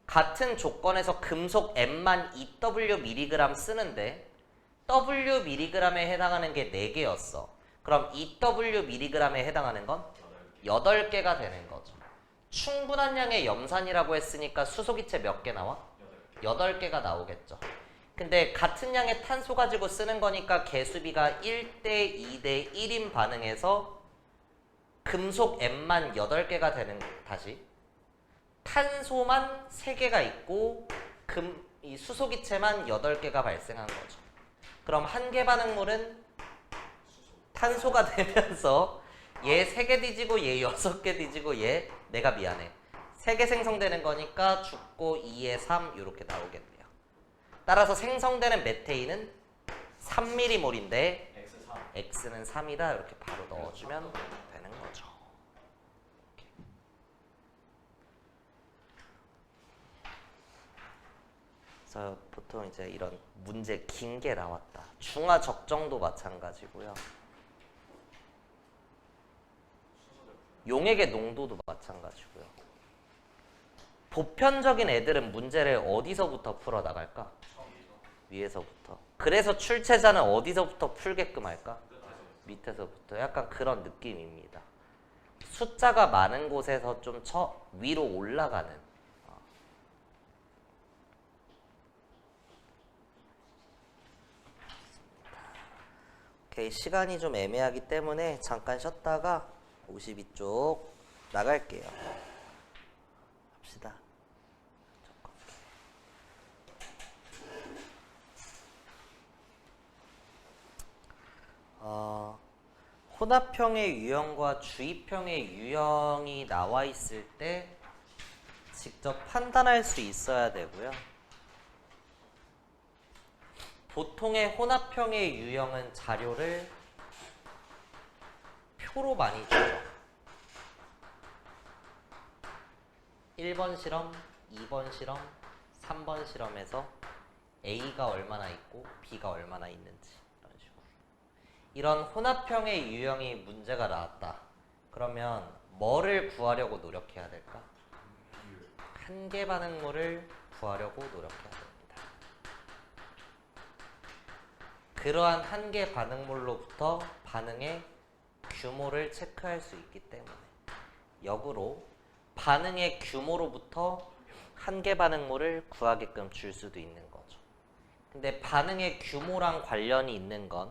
같은 조건에서 금속 M만 2W mg 쓰는데 W mg에 해당하는 게 4개였어. 그럼 2W mg에 해당하는 건 8개가 되는 거죠. 충분한 양의 염산이라고 했으니까 수소기체 몇 개 나와? 8개가 나오겠죠. 근데 같은 양의 탄소 가지고 쓰는 거니까 개수비가 1대 2대 1인 반응에서 금속 M만 8개가 되는, 다시 탄소만 3개가 있고 이 수소기체만 8개가 발생한 거죠. 그럼 한계 반응물은 탄소가 되면서 얘 3개 뒤지고 얘 6개 뒤지고 얘 내가 미안해 3개 생성되는 거니까 죽고 2에 3 이렇게 나오겠네요. 따라서 생성되는 메테인은 3m몰인데 X는 3이다 이렇게 바로 넣어주면 되는 거죠. 그래서 보통 이제 이런 문제 긴 게 나왔다. 중화 적정도 마찬가지고요. 용액의 농도도 마찬가지고요. 보편적인 애들은 문제를 어디서부터 풀어나갈까? 위에서부터. 그래서 출제자는 어디서부터 풀게끔 할까? 밑에서부터. 약간 그런 느낌입니다. 숫자가 많은 곳에서 좀 위로 올라가는. 오케이, 시간이 좀 애매하기 때문에 잠깐 쉬었다가 52쪽 나갈게요. 합시다. 혼합형의 유형과 주입형의 유형이 나와 있을 때 직접 판단할 수 있어야 되고요. 보통의 혼합형의 유형은 자료를 표로 많이 주죠. 1번 실험, 2번 실험, 3번 실험에서 A가 얼마나 있고 B가 얼마나 있는지 이런 식으로. 이런 혼합형의 유형이 문제가 나왔다. 그러면 뭐를 구하려고 노력해야 될까? 한계 반응물을 구하려고 노력해야 됩니다. 그러한 한계 반응물로부터 반응의 규모를 체크할 수 있기 때문에 역으로 반응의 규모로부터 한계 반응물을 구하게끔 줄 수도 있는 거죠. 근데 반응의 규모랑 관련이 있는 건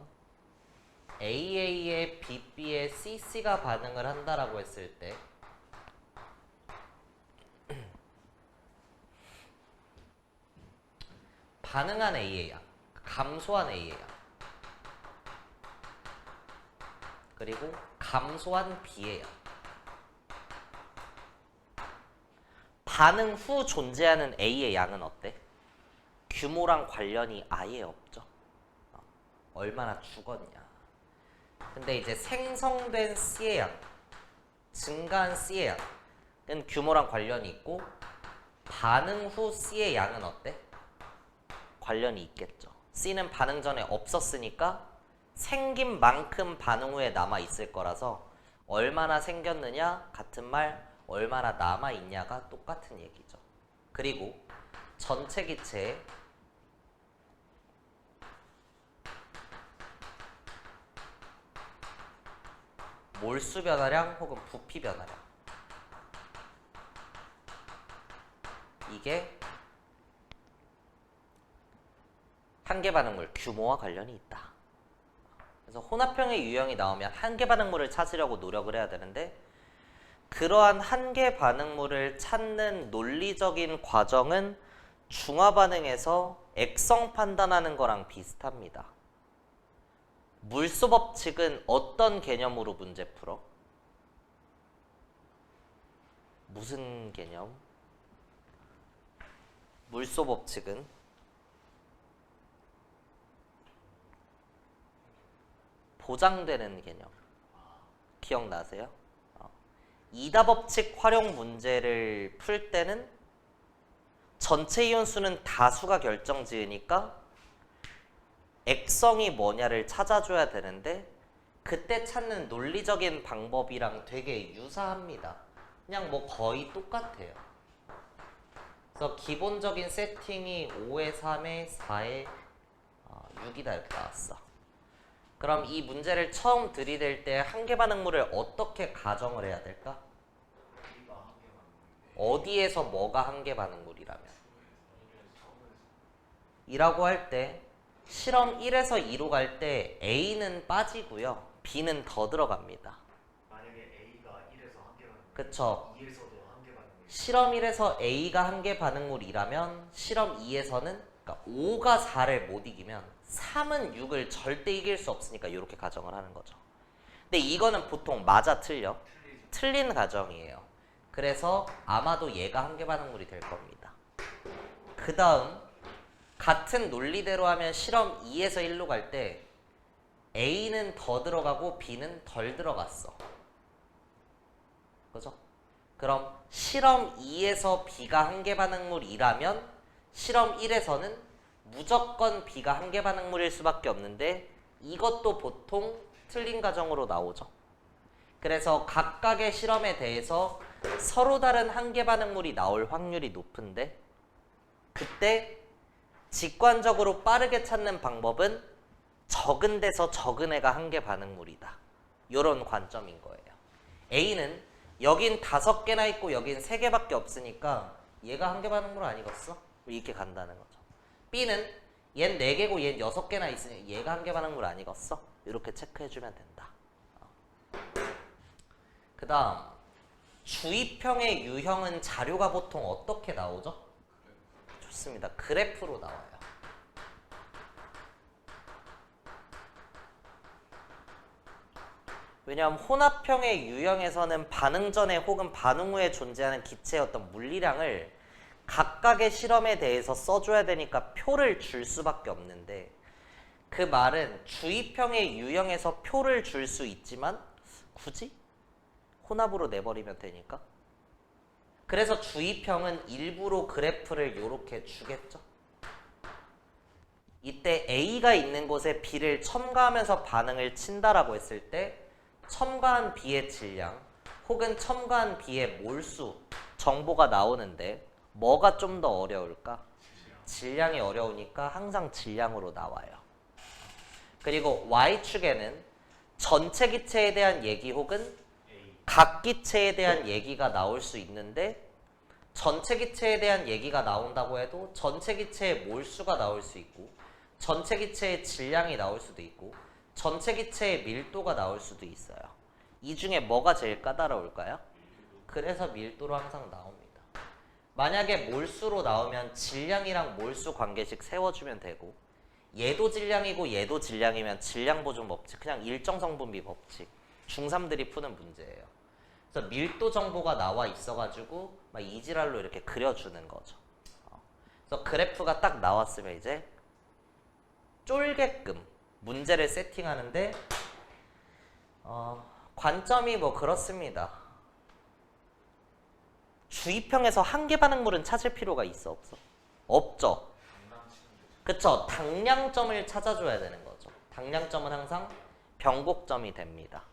AA에 BB에 CC가 반응을 한다라고 했을 때 반응한 A의 양, 감소한 A의 양, 그리고 감소한 B의 양. 반응 후 존재하는 A의 양은 어때? 규모랑 관련이 아예 없죠. 얼마나 죽었냐. 근데 이제 생성된 C의 양, 증가한 C의 양은 규모랑 관련이 있고 반응 후 C의 양은 어때? 관련이 있겠죠. C는 반응 전에 없었으니까 생긴 만큼 반응 후에 남아있을 거라서 얼마나 생겼느냐 같은 말, 얼마나 남아있냐가 똑같은 얘기죠. 그리고 전체 기체에 몰수 변화량 혹은 부피 변화량, 이게 한계 반응물 규모와 관련이 있다. 그래서 혼합형의 유형이 나오면 한계 반응물을 찾으려고 노력을 해야 되는데 그러한 한계 반응물을 찾는 논리적인 과정은 중화 반응에서 액성 판단하는 거랑 비슷합니다. 물소 법칙은 어떤 개념으로 문제 풀어? 무슨 개념? 물소 법칙은 보장되는 개념. 기억나세요? 이다 법칙 활용 문제를 풀 때는 전체 이온 수는 다수가 결정지으니까 액성이 뭐냐를 찾아줘야 되는데 그때 찾는 논리적인 방법이랑 되게 유사합니다. 그냥 뭐 거의 똑같아요. 그래서 기본적인 세팅이 5에 3에 4에 6이다 이렇게 나왔어. 그럼 이 문제를 처음 들이댈 때 한계 반응물을 어떻게 가정을 해야 될까? 어디에서 뭐가 한계 반응물이라면? 이라고 할 때 실험 1에서 2로 갈 때 A는 빠지고요. B는 더 들어갑니다. 만약에 A가 1에서 한계 반응물, 그쵸? 2에서도 한계 반응물. 실험 1에서 A가 한계 반응물이라면 실험 2에서는 그러니까 5가 4를 못 이기면 3은 6을 절대 이길 수 없으니까 이렇게 가정을 하는 거죠. 근데 이거는 보통 맞아 틀려? 틀린 가정이에요. 그래서 아마도 얘가 한계 반응물이 될 겁니다. 그 다음 같은 논리대로 하면 실험 2에서 1로 갈 때 A는 더 들어가고 B는 덜 들어갔어. 그죠? 그럼 실험 2에서 B가 한계 반응물이라면 실험 1에서는 무조건 B가 한계 반응물일 수밖에 없는데 이것도 보통 틀린 가정으로 나오죠. 그래서 각각의 실험에 대해서 서로 다른 한계 반응물이 나올 확률이 높은데 그때 직관적으로 빠르게 찾는 방법은 적은 데서 적은 애가 한계 반응물이다. 이런 관점인 거예요. A는 여긴 5개나 있고 여긴 3개밖에 없으니까 얘가 한계 반응물 아니겠어? 이렇게 간다는 거죠. B는 얜 4개고 얜 6개나 있으니 얘가 한계 반응물 아니겠어? 이렇게 체크해주면 된다. 그 다음 주입형의 유형은 자료가 보통 어떻게 나오죠? 좋습니다. 그래프로 나와요. 왜냐하면 혼합형의 유형에서는 반응 전에 혹은 반응 후에 존재하는 기체의 어떤 물리량을 각각의 실험에 대해서 써줘야 되니까 표를 줄 수밖에 없는데 그 말은 주입형의 유형에서 표를 줄 수 있지만 굳이 혼합으로 내버리면 되니까. 그래서 주입형은 일부러 그래프를 이렇게 주겠죠. 이때 A가 있는 곳에 B를 첨가하면서 반응을 친다라고 했을 때 첨가한 B의 질량 혹은 첨가한 B의 몰수 정보가 나오는데 뭐가 좀 더 어려울까? 질량이 어려우니까 항상 질량으로 나와요. 그리고 Y축에는 전체 기체에 대한 얘기 혹은 각 기체에 대한 얘기가 나올 수 있는데 전체 기체에 대한 얘기가 나온다고 해도 전체 기체의 몰수가 나올 수 있고 전체 기체의 질량이 나올 수도 있고 전체 기체의 밀도가 나올 수도 있어요. 이 중에 뭐가 제일 까다로울까요? 그래서 밀도로 항상 나옵니다. 만약에 몰수로 나오면 질량이랑 몰수 관계식 세워주면 되고 얘도 질량이고 얘도 질량이면 질량 보존 법칙 그냥 일정 성분비 법칙 중3들이 푸는 문제예요. 그래서 밀도 정보가 나와 있어가지고 막 이지랄로 이렇게 그려주는 거죠. 그래서 그래프가 딱 나왔으면 이제 쫄게끔 문제를 세팅하는데 관점이 뭐 그렇습니다. 주입형에서 한계 반응물은 찾을 필요가 있어 없어? 없죠. 그쵸? 당량점을 찾아줘야 되는 거죠. 당량점은 항상 변곡점이 됩니다.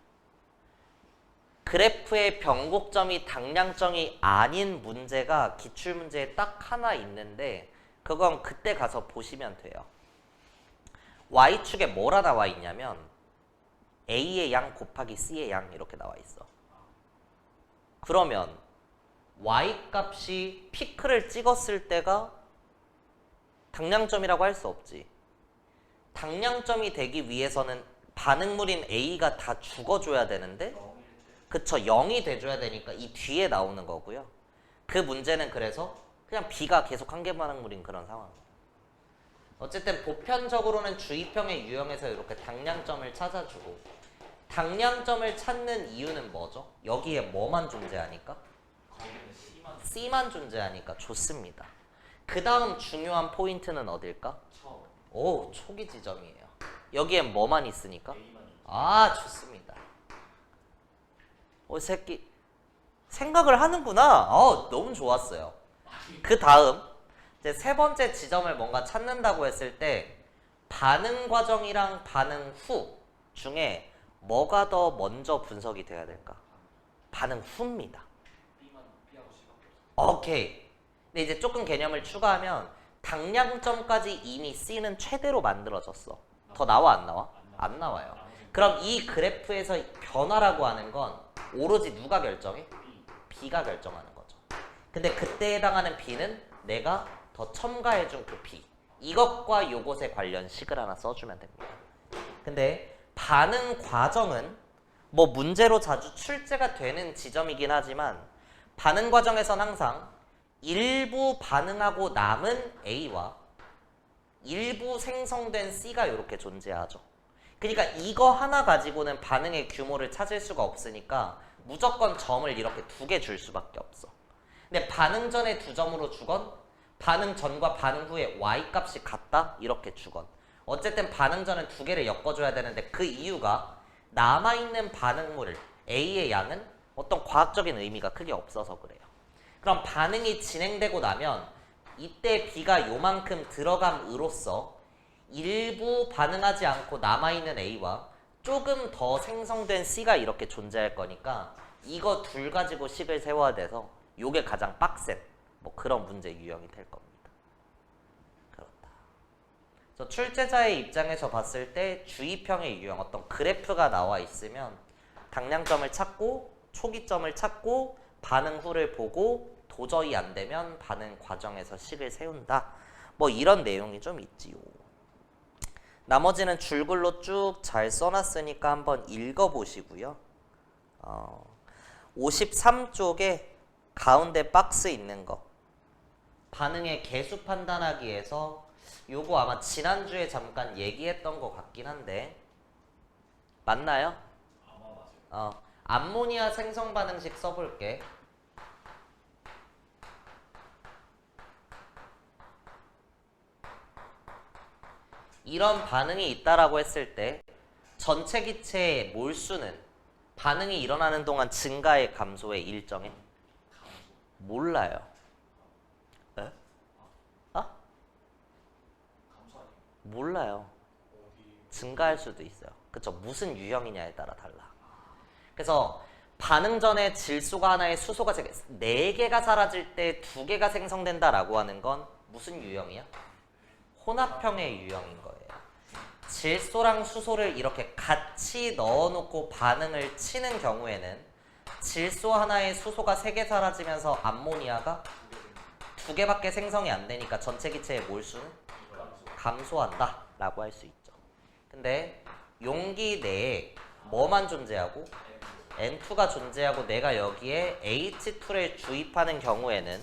그래프의 변곡점이 당량점이 아닌 문제가 기출문제에 딱 하나 있는데 그건 그때 가서 보시면 돼요. Y축에 뭐라 나와 있냐면 A의 양 곱하기 C의 양 이렇게 나와 있어. 그러면 Y값이 피크를 찍었을 때가 당량점이라고 할 수 없지. 당량점이 되기 위해서는 반응물인 A가 다 죽어줘야 되는데 그쵸 0이 돼줘야 되니까 이 뒤에 나오는 거고요. 그 문제는 그래서 그냥 B가 계속 한계 반응물인 그런 상황입니다. 어쨌든 보편적으로는 주입형의 유형에서 이렇게 당량점을 찾아주고 당량점을 찾는 이유는 뭐죠? 여기에 뭐만 존재하니까? C만 존재하니까 좋습니다. 그 다음 중요한 포인트는 어딜까? 오, 초기 지점이에요. 여기엔 뭐만 있으니까? 아, 좋습니다. 이 새끼 생각을 하는구나. 너무 좋았어요. 그 다음 이제 세 번째 지점을 뭔가 찾는다고 했을 때 반응 과정이랑 반응 후 중에 뭐가 더 먼저 분석이 돼야 될까? 반응 후입니다. 오케이. 근데 이제 조금 개념을 추가하면 당량점까지 이미 C는 최대로 만들어졌어. 더 나와 안 나와? 안 나와요. 그럼 이 그래프에서 변화라고 하는 건 오로지 누가 결정해? B가 결정하는 거죠. 근데 그때 해당하는 B는 내가 더 첨가해준 그 B. 이것과 요것에 관련 식을 하나 써주면 됩니다. 근데 반응 과정은 뭐 문제로 자주 출제가 되는 지점이긴 하지만 반응 과정에선 항상 일부 반응하고 남은 A와 일부 생성된 C가 이렇게 존재하죠. 그러니까 이거 하나 가지고는 반응의 규모를 찾을 수가 없으니까 무조건 점을 이렇게 두 개 줄 수밖에 없어. 근데 반응 전에 두 점으로 주건 반응 전과 반응 후에 Y값이 같다? 이렇게 주건 어쨌든 반응 전은 두 개를 엮어줘야 되는데 그 이유가 남아있는 반응물 A의 양은 어떤 과학적인 의미가 크게 없어서 그래요. 그럼 반응이 진행되고 나면 이때 B가 요만큼 들어감으로써 일부 반응하지 않고 남아있는 A와 조금 더 생성된 C가 이렇게 존재할 거니까 이거 둘 가지고 식을 세워야 돼서 요게 가장 빡센 뭐 그런 문제 유형이 될 겁니다. 그렇다. 그래서 출제자의 입장에서 봤을 때 주입형의 유형 어떤 그래프가 나와 있으면 당량점을 찾고 초기점을 찾고 반응 후를 보고 도저히 안 되면 반응 과정에서 식을 세운다. 뭐 이런 내용이 좀 있지요. 나머지는 줄글로 쭉 잘 써놨으니까 한번 읽어보시고요. 53쪽에 가운데 박스 있는 거 반응의 개수 판단하기에서 요거 아마 지난주에 잠깐 얘기했던 것 같긴 한데 맞나요? 암모니아 생성 반응식 써볼게. 이런 반응이 있다라고 했을 때 전체 기체의 몰수는 반응이 일어나는 동안 증가의 감소의 일정에 몰라요. 에? 몰라요. 증가할 수도 있어요. 그쵸? 무슨 유형이냐에 따라 달라. 그래서 반응 전에 질소가 하나에 수소가 4개가 사라질 때 2개가 생성된다라고 하는 건 무슨 유형이야? 혼합형의 유형인 거예요. 질소랑 수소를 이렇게 같이 넣어놓고 반응을 치는 경우에는 질소 하나에 수소가 3개 사라지면서 암모니아가 2개밖에 생성이 안 되니까 전체 기체의 몰수는 감소한다 라고 할 수 있죠. 근데 용기 내에 뭐만 존재하고 N2가 존재하고 내가 여기에 H2를 주입하는 경우에는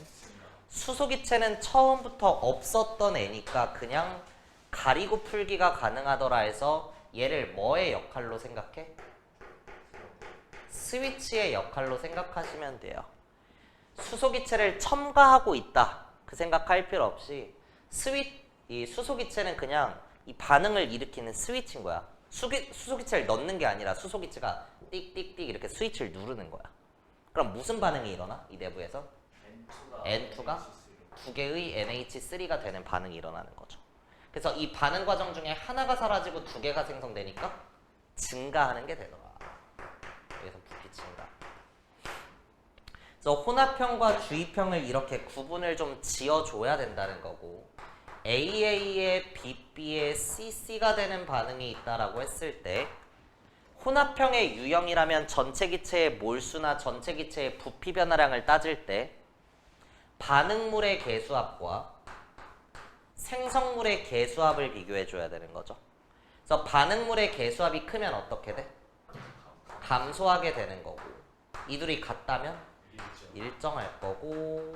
수소 기체는 처음부터 없었던 애니까 그냥 가리고 풀기가 가능하더라 해서 얘를 뭐의 역할로 생각해? 스위치의 역할로 생각하시면 돼요. 수소 기체를 첨가하고 있다 그 생각할 필요 없이 이 수소 기체는 그냥 이 반응을 일으키는 스위치인 거야. 수소 기체를 넣는 게 아니라 수소 기체가 띡띡띡 이렇게 스위치를 누르는 거야. 그럼 무슨 반응이 일어나? 이 내부에서 N2가 2개의 NH3가 되는 반응이 일어나는 거죠. 그래서 이 반응 과정 중에 하나가 사라지고 2개가 생성되니까 증가하는 게 되더라. 여기서 부피 증가. 그래서 혼합형과 주입형을 이렇게 구분을 좀 지어줘야 된다는 거고, AA에 BB에 CC가 되는 반응이 있다라고 했을 때 혼합형의 유형이라면 전체 기체의 몰수나 전체 기체의 부피 변화량을 따질 때 반응물의 개수합과 생성물의 개수합을 비교해줘야 되는 거죠. 그래서 반응물의 개수합이 크면 어떻게 돼? 감소하게 되는 거고, 이 둘이 같다면 일정할 거고,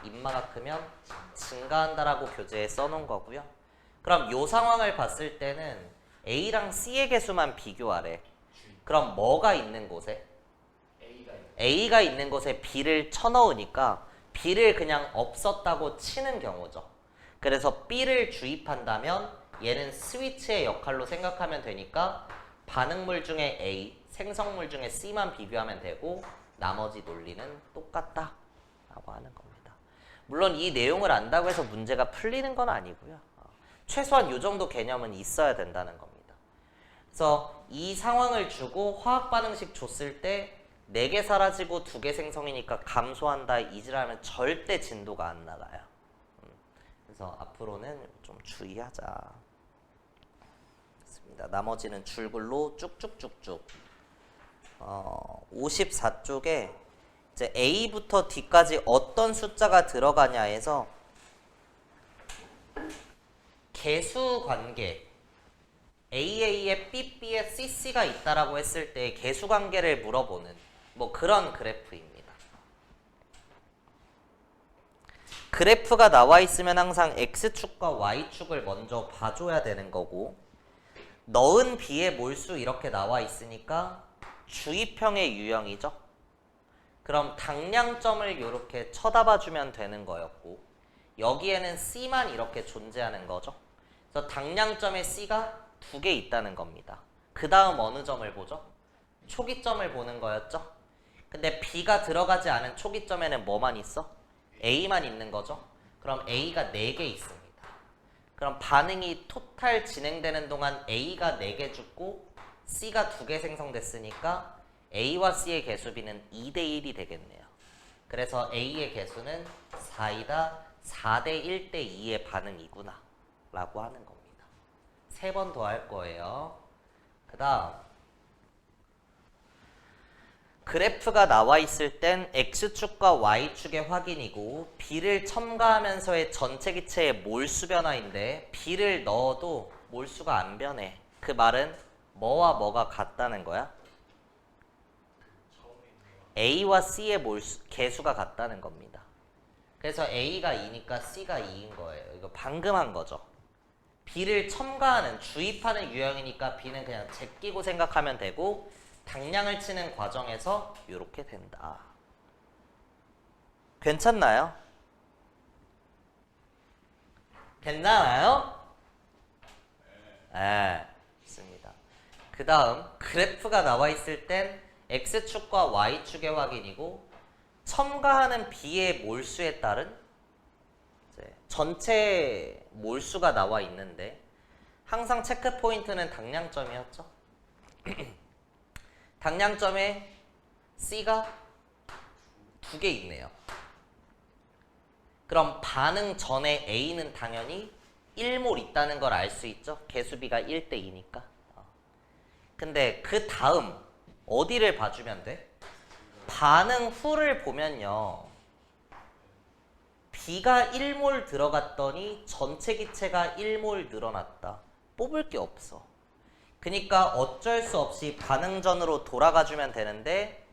인마가 크면 증가한다라고 교재에 써놓은 거고요. 그럼 이 상황을 봤을 때는 A랑 C의 개수만 비교하래. 그럼 뭐가 있는 곳에? A가 있는 곳에 B를 쳐넣으니까 B를 그냥 없었다고 치는 경우죠. 그래서 B를 주입한다면 얘는 스위치의 역할로 생각하면 되니까 반응물 중에 A, 생성물 중에 C만 비교하면 되고 나머지 논리는 똑같다 라고 하는 겁니다. 물론 이 내용을 안다고 해서 문제가 풀리는 건 아니고요. 최소한 이 정도 개념은 있어야 된다는 겁니다. 그래서 이 상황을 주고 화학 반응식 줬을 때 4개 사라지고 2개 생성이니까 감소한다 이지라면 절대 진도가 안 나가요. 그래서 앞으로는 좀 주의하자. 됐습니다. 나머지는 줄글로 쭉쭉쭉쭉 54쪽에 이제 A부터 D까지 어떤 숫자가 들어가냐 해서 개수 관계 AA에 BB에 CC가 있다라고 했을 때 개수 관계를 물어보는 뭐 그런 그래프입니다. 그래프가 나와 있으면 항상 X축과 Y축을 먼저 봐줘야 되는 거고, 넣은 B의 몰수 이렇게 나와 있으니까 주입형의 유형이죠. 그럼 당량점을 이렇게 쳐다봐주면 되는 거였고, 여기에는 C만 이렇게 존재하는 거죠. 그래서 당량점에 C가 2개 있다는 겁니다. 그 다음 어느 점을 보죠? 초기점을 보는 거였죠. 근데 B가 들어가지 않은 초기점에는 뭐만 있어? A만 있는 거죠. 그럼 A가 4개 있습니다. 그럼 반응이 토탈 진행되는 동안 A가 4개 죽고 C가 2개 생성됐으니까 A와 C의 개수비는 2대1이 되겠네요. 그래서 A의 개수는 4이다. 4대 1대 2의 반응이구나 라고 하는 겁니다. 3번 더 할 거예요. 그 다음 그래프가 나와 있을 땐 X축과 Y축의 확인이고, B를 첨가하면서의 전체 기체의 몰수 변화인데 B를 넣어도 몰수가 안 변해. 그 말은 뭐와 뭐가 같다는 거야? A와 C의 몰수, 개수가 같다는 겁니다. 그래서 A가 2니까 C가 2인 거예요. 이거 방금 한 거죠. B를 첨가하는, 주입하는 유형이니까 B는 그냥 제끼고 생각하면 되고, 당량을 치는 과정에서 이렇게 된다. 괜찮나요? 괜찮아요? 네, 좋습니다. 그 다음 그래프가 나와 있을 땐 X축과 Y축의 확인이고, 첨가하는 B의 몰수에 따른 이제 전체 몰수가 나와 있는데, 항상 체크 포인트는 당량점이었죠. 당량점에 C가 2개 있네요. 그럼 반응 전에 A는 당연히 1몰 있다는 걸 알 수 있죠. 개수비가 1대 2니까. 근데 그 다음 어디를 봐주면 돼? 반응 후를 보면요. B가 1몰 들어갔더니 전체 기체가 1몰 늘어났다. 뽑을 게 없어. 그러니까 어쩔 수 없이 반응 전으로 돌아가주면 되는데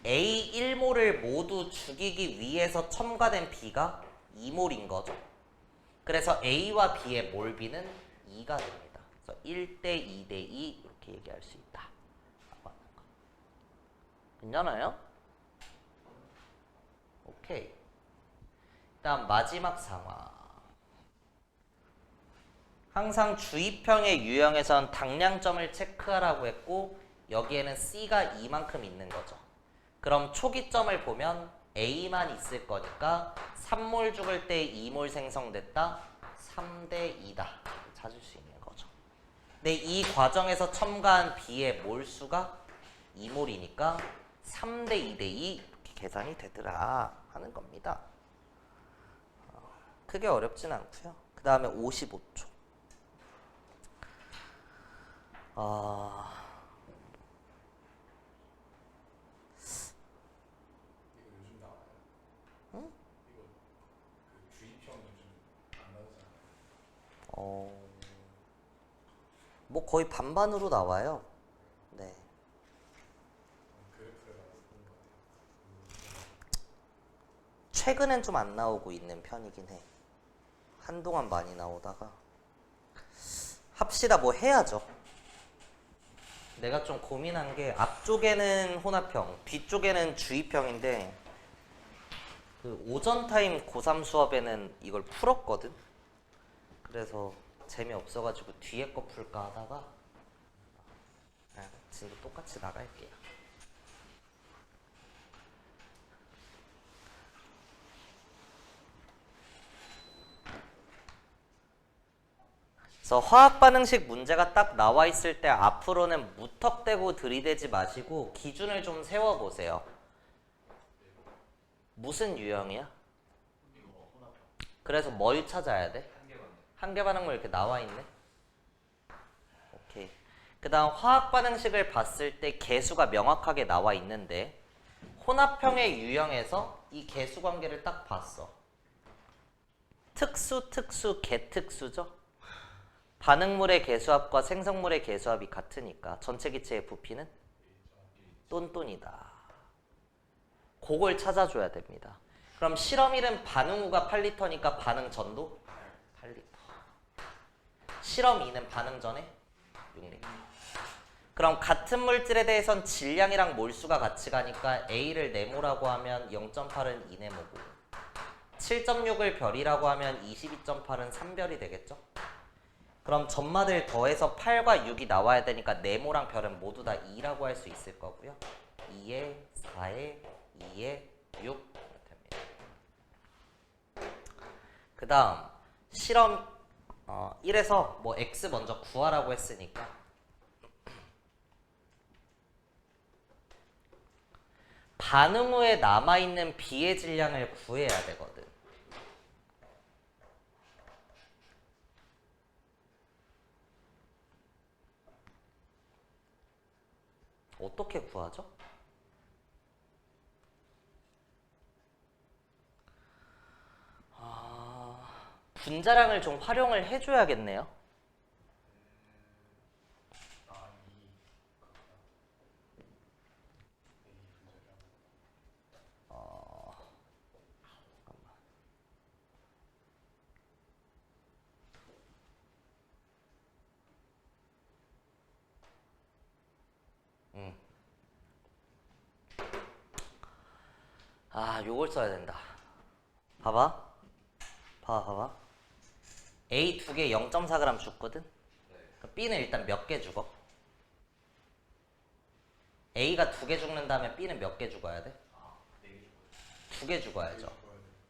A 1몰을 모두 죽이기 위해서 첨가된 B가 2몰인 거죠. 그래서 A와 B의 몰비는 2가 됩니다. 그래서 1대 2대 2 이렇게 얘기할 수 있다. 괜찮아요? 오케이. 다음 마지막 상황. 항상 주입형의 유형에선 당량점을 체크하라고 했고 여기에는 C가 이만큼 있는 거죠. 그럼 초기점을 보면 A만 있을 거니까 3몰 죽을 때 2몰 생성됐다. 3대 2다. 찾을 수 있는 거죠. 근데 이 과정에서 첨가한 B의 몰수가 2몰이니까 3대 2대 2 이렇게 계산이 되더라 하는 겁니다. 크게 어렵진 않고요. 그 다음에 55초. 이거 요즘 나와요. 응? 이거 그 주입형 요즘 안 나오잖아요. 뭐 거의 반반으로 나와요. 네. 그래프에 나와서 보는 거 같아요. 최근엔 좀 안 나오고 있는 편이긴 해. 한동안 많이 나오다가 합시다. 뭐 해야죠. 내가 좀 고민한 게 앞쪽에는 혼합형, 뒤쪽에는 주입형인데 그 오전 타임 고3 수업에는 이걸 풀었거든. 그래서 재미없어가지고 뒤에 거 풀까 하다가 그냥 진짜 똑같이 나갈게요. 그래서 화학반응식 문제가 딱 나와 있을 때 앞으로는 무턱대고 들이대지 마시고 기준을 좀 세워보세요. 무슨 유형이야? 그래서 뭘 찾아야 돼? 한계 반응물 이렇게 나와 있네. 오케이. 그 다음 화학 반응식을 봤을 때 개수가 명확하게 나와 있는데 혼합형의 유형에서 이 개수 관계를 딱 봤어. 특수, 개특수죠? 반응물의 개수합과 생성물의 개수합이 같으니까 전체 기체의 부피는 똔똔이다. 그걸 찾아줘야 됩니다. 그럼 실험 1은 반응 후가 8리터니까 반응 전도 8리터. 실험 2는 반응 전에 6리터. 그럼 같은 물질에 대해선 질량이랑 몰수가 같이 가니까 A를 네모라고 하면 0.8은 2네모고 7.6을 별이라고 하면 22.8은 3별이 되겠죠? 그럼 점마들 더해서 8과 6이 나와야 되니까 네모랑 별은 모두 다 2라고 할 수 있을 거고요. 2에 4에 2에 6 됩니다. 그 다음 실험 1에서 뭐 x 먼저 구하라고 했으니까 반응 후에 남아있는 B의 질량을 구해야 되거든. 어떻게 구하죠? 분자량을 좀 활용을 해줘야겠네요. 요걸 써야 된다. 봐봐. A 2개 0.4g 줬거든? B는 일단 몇 개 죽어? A가 2개 죽는 다음에 B는 몇 개 죽어야 돼? 2개 죽어야죠.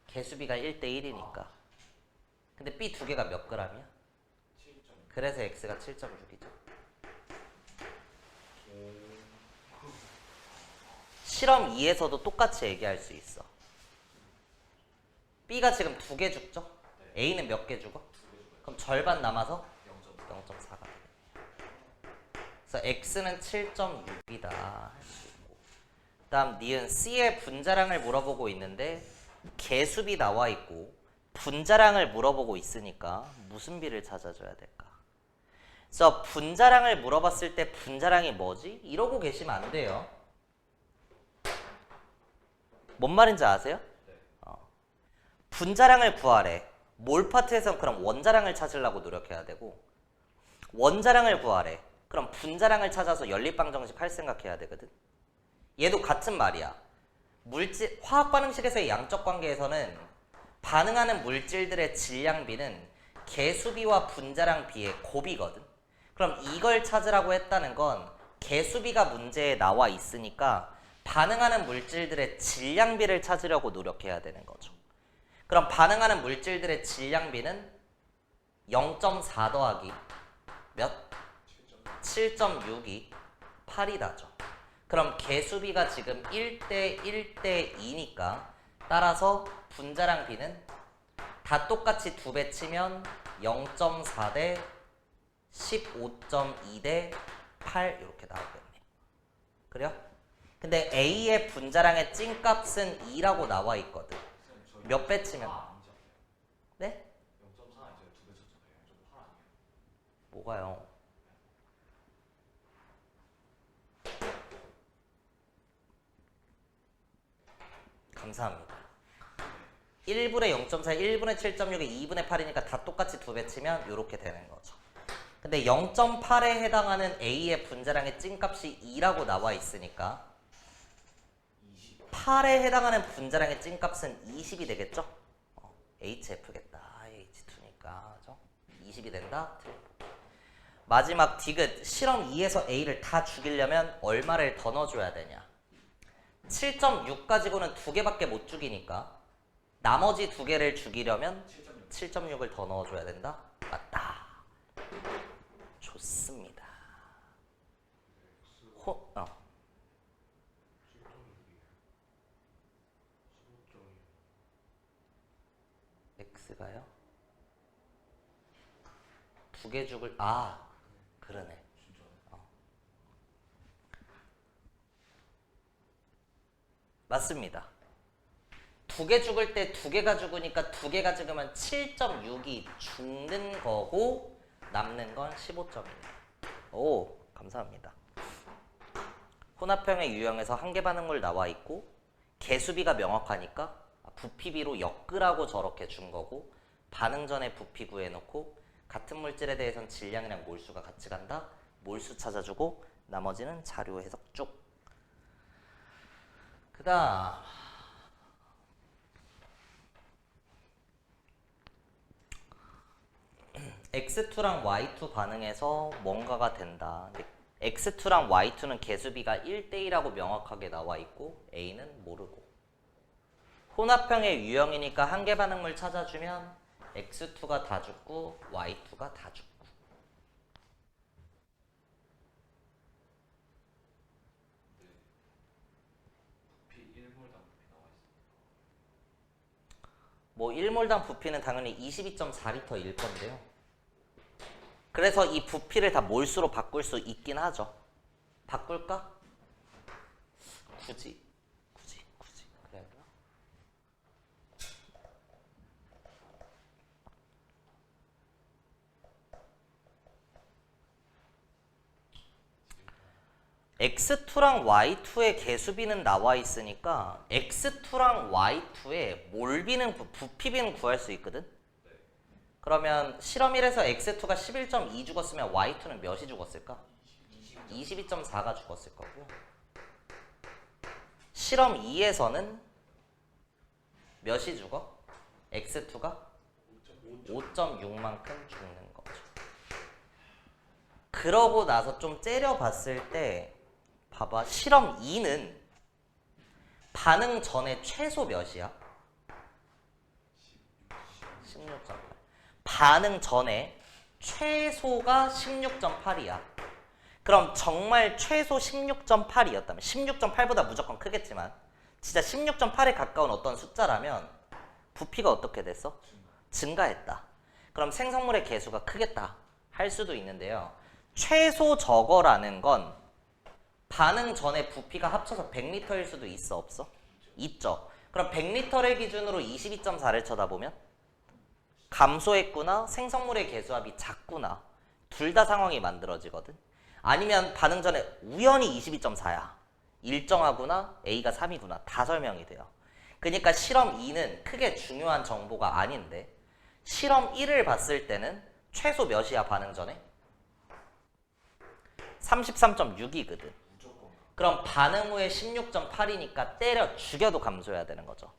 개수비가 1대 1이니까. 근데 B 2개가 몇 g이야? 그래서 x가 7.6이죠. 실험 2에서도 똑같이 얘기할 수 있어. B가 지금 2개 죽죠? A는 몇 개 죽어? 그럼 절반 남아서 0.4가 되네. 그래서 x는 7.6이다. 다음 니은 C의 분자량을 물어보고 있는데 개수비 나와 있고 분자량을 물어보고 있으니까 무슨 비를 찾아줘야 될까? 그래서 분자량을 물어봤을 때 분자량이 뭐지? 이러고 계시면 안 돼요. 뭔 말인지 아세요? 분자량을 구하래. 몰 파트에선 그럼 원자량을 찾으려고 노력해야 되고 원자량을 구하래. 그럼 분자량을 찾아서 연립방정식 할 생각해야 되거든. 얘도 같은 말이야. 화학 반응식에서의 양적 관계에서는 반응하는 물질들의 질량비는 개수비와 분자량 비의 곱이거든. 그럼 이걸 찾으라고 했다는 건 개수비가 문제에 나와 있으니까 반응하는 물질들의 질량비를 찾으려고 노력해야 되는 거죠. 그럼 반응하는 물질들의 질량비는 0.4 더하기 몇? 7.6이 8이다죠. 그럼 개수비가 지금 1대 1대 2니까 따라서 분자량 비는 다 똑같이 2배 치면 0.4 대 15.2 대 8 이렇게 나오겠네요. 그래요? 근데 A의 분자량의 찐값은 2라고 나와 있거든. 몇 배 치면? 네? 0.4 이제 2배 쳤잖아요. 0.8 아니에요? 뭐가요? 감사합니다. 1분의 0.4, 1분의 7.6에 2분의 8이니까 다 똑같이 2배 치면 이렇게 되는 거죠. 근데 0.8에 해당하는 A의 분자량의 찐값이 2라고 나와 있으니까 8에 해당하는 분자량의 찐값은 20이 되겠죠? HF겠다. H2니까. 그죠? 20이 된다? 마지막 디귿. 실험 2에서 A를 다 죽이려면 얼마를 더 넣어줘야 되냐? 7.6 가지고는 2개밖에 못 죽이니까 나머지 2개를 죽이려면 7.6을 더 넣어줘야 된다? 맞다. 좋습니다. X가요? 2개 죽을 그러네. 맞습니다. 2개 죽을 때 2개가 죽으니까 2개가 죽으면 7.6이 죽는 거고 남는 건 15점이네요. 오, 감사합니다. 혼합형의 유형에서 한계 반응물 나와 있고 개수비가 명확하니까 부피비로 엮으라고 저렇게 준 거고 반응 전에 부피 구해놓고 같은 물질에 대해서는 질량이랑 몰수가 같이 간다. 몰수 찾아주고 나머지는 자료 해석 쭉. 그 다음 X2랑 Y2 반응해서 뭔가가 된다. X2랑 Y2는 개수비가 1대1하고 명확하게 나와 있고 A는 모르고 혼합형의 유형이니까 한계 반응물 찾아주면 X2가 다 죽고 Y2가 다 죽고 부피 1몰당 부피 나와 있습니다. 뭐 1몰당 부피는 당연히 22.4L일 건데요. 그래서 이 부피를 다 몰수로 바꿀 수 있긴 하죠. 바꿀까? 굳이 그래요? X2랑 Y2의 개수비는 나와 있으니까 X2랑 Y2의 몰비는 부피비는 구할 수 있거든? 그러면 실험 1에서 X2가 11.2 죽었으면 Y2는 몇이 죽었을까? 22.4가 죽었을 거고 실험 2에서는 몇이 죽어? X2가 5.6만큼 죽는 거죠. 그러고 나서 좀 째려봤을 때 봐봐. 실험 2는 반응 전에 최소 몇이야? 16.8. 반응 전에 최소가 16.8이야. 그럼 정말 최소 16.8이었다면 16.8보다 무조건 크겠지만 진짜 16.8에 가까운 어떤 숫자라면 부피가 어떻게 됐어? 증가했다. 그럼 생성물의 개수가 크겠다 할 수도 있는데요. 최소 저거라는 건 반응 전에 부피가 합쳐서 100리터일 수도 있어 없어? 있죠. 그럼 100리터를 기준으로 22.4를 쳐다보면 감소했구나 생성물의 개수합이 작구나 둘 다 상황이 만들어지거든. 아니면 반응 전에 우연히 22.4야 일정하구나 A가 3이구나 다 설명이 돼요. 그러니까 실험 2는 크게 중요한 정보가 아닌데 실험 1을 봤을 때는 최소 몇이야 반응 전에? 33.6이거든. 그럼 반응 후에 16.8이니까 때려 죽여도 감소해야 되는 거죠.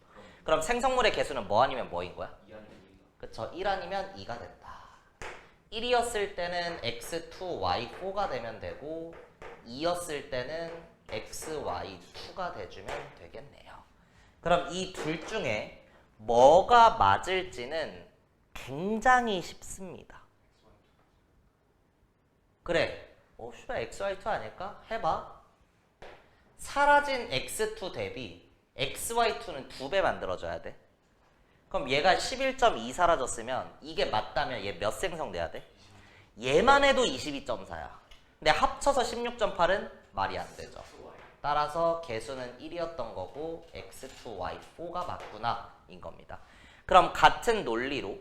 그럼 생성물의 개수는 뭐 아니면 뭐인 거야? 그쵸. 1 아니면 2가 된다. 1이었을 때는 x2y4가 되면 되고 2였을 때는 xy2가 돼주면 되겠네요. 그럼 이 둘 중에 뭐가 맞을지는 굉장히 쉽습니다. 그래. 씨발 xy2 아닐까? 해봐. 사라진 x2 대비 xy2는 2배 만들어줘야 돼. 그럼 얘가 11.2 사라졌으면 이게 맞다면 얘 몇 생성돼야 돼? 얘만 해도 22.4야. 근데 합쳐서 16.8은 말이 안 되죠. 따라서 개수는 1이었던 거고 x2y4가 맞구나 인 겁니다. 그럼 같은 논리로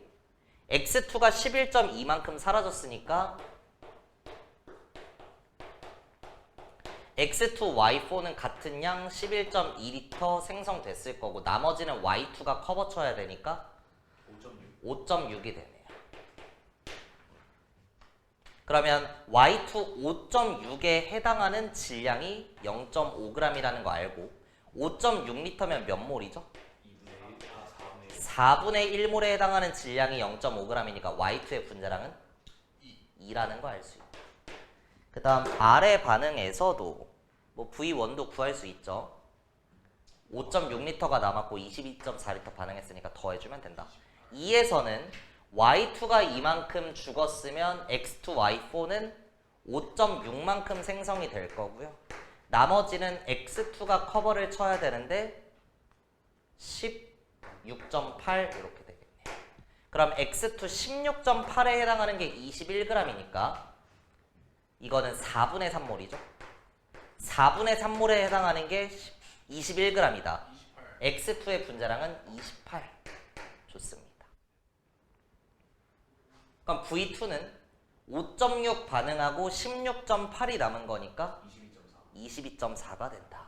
x2가 11.2만큼 사라졌으니까 x2y4는 같은 양 11.2리터 생성됐을 거고 나머지는 y2가 커버 쳐야 되니까 5.6이 되네요. 그러면 y2 5.6에 해당하는 질량이 0.5g이라는 거 알고 5.6리터면 몇 몰이죠? 4분의 1몰에 해당하는 질량이 0.5g이니까 y2의 분자량은 2라는 거 알 수 있다. 그 다음 아래 반응에서도 뭐 V1도 구할 수 있죠. 5.6리터가 남았고 22.4리터 반응했으니까 더해주면 된다. 2에서는 Y2가 이만큼 죽었으면 X2, Y4는 5.6만큼 생성이 될 거고요. 나머지는 X2가 커버를 쳐야 되는데 16.8 이렇게 되겠네요. 그럼 X2 16.8에 해당하는 게 21g이니까 이거는 4분의 3몰이죠. 4분의 3몰에 해당하는 게 21g이다. X2의 분자량은 28. 좋습니다. 그럼 V2는 5.6 반응하고 16.8이 남은 거니까 22.4가 된다.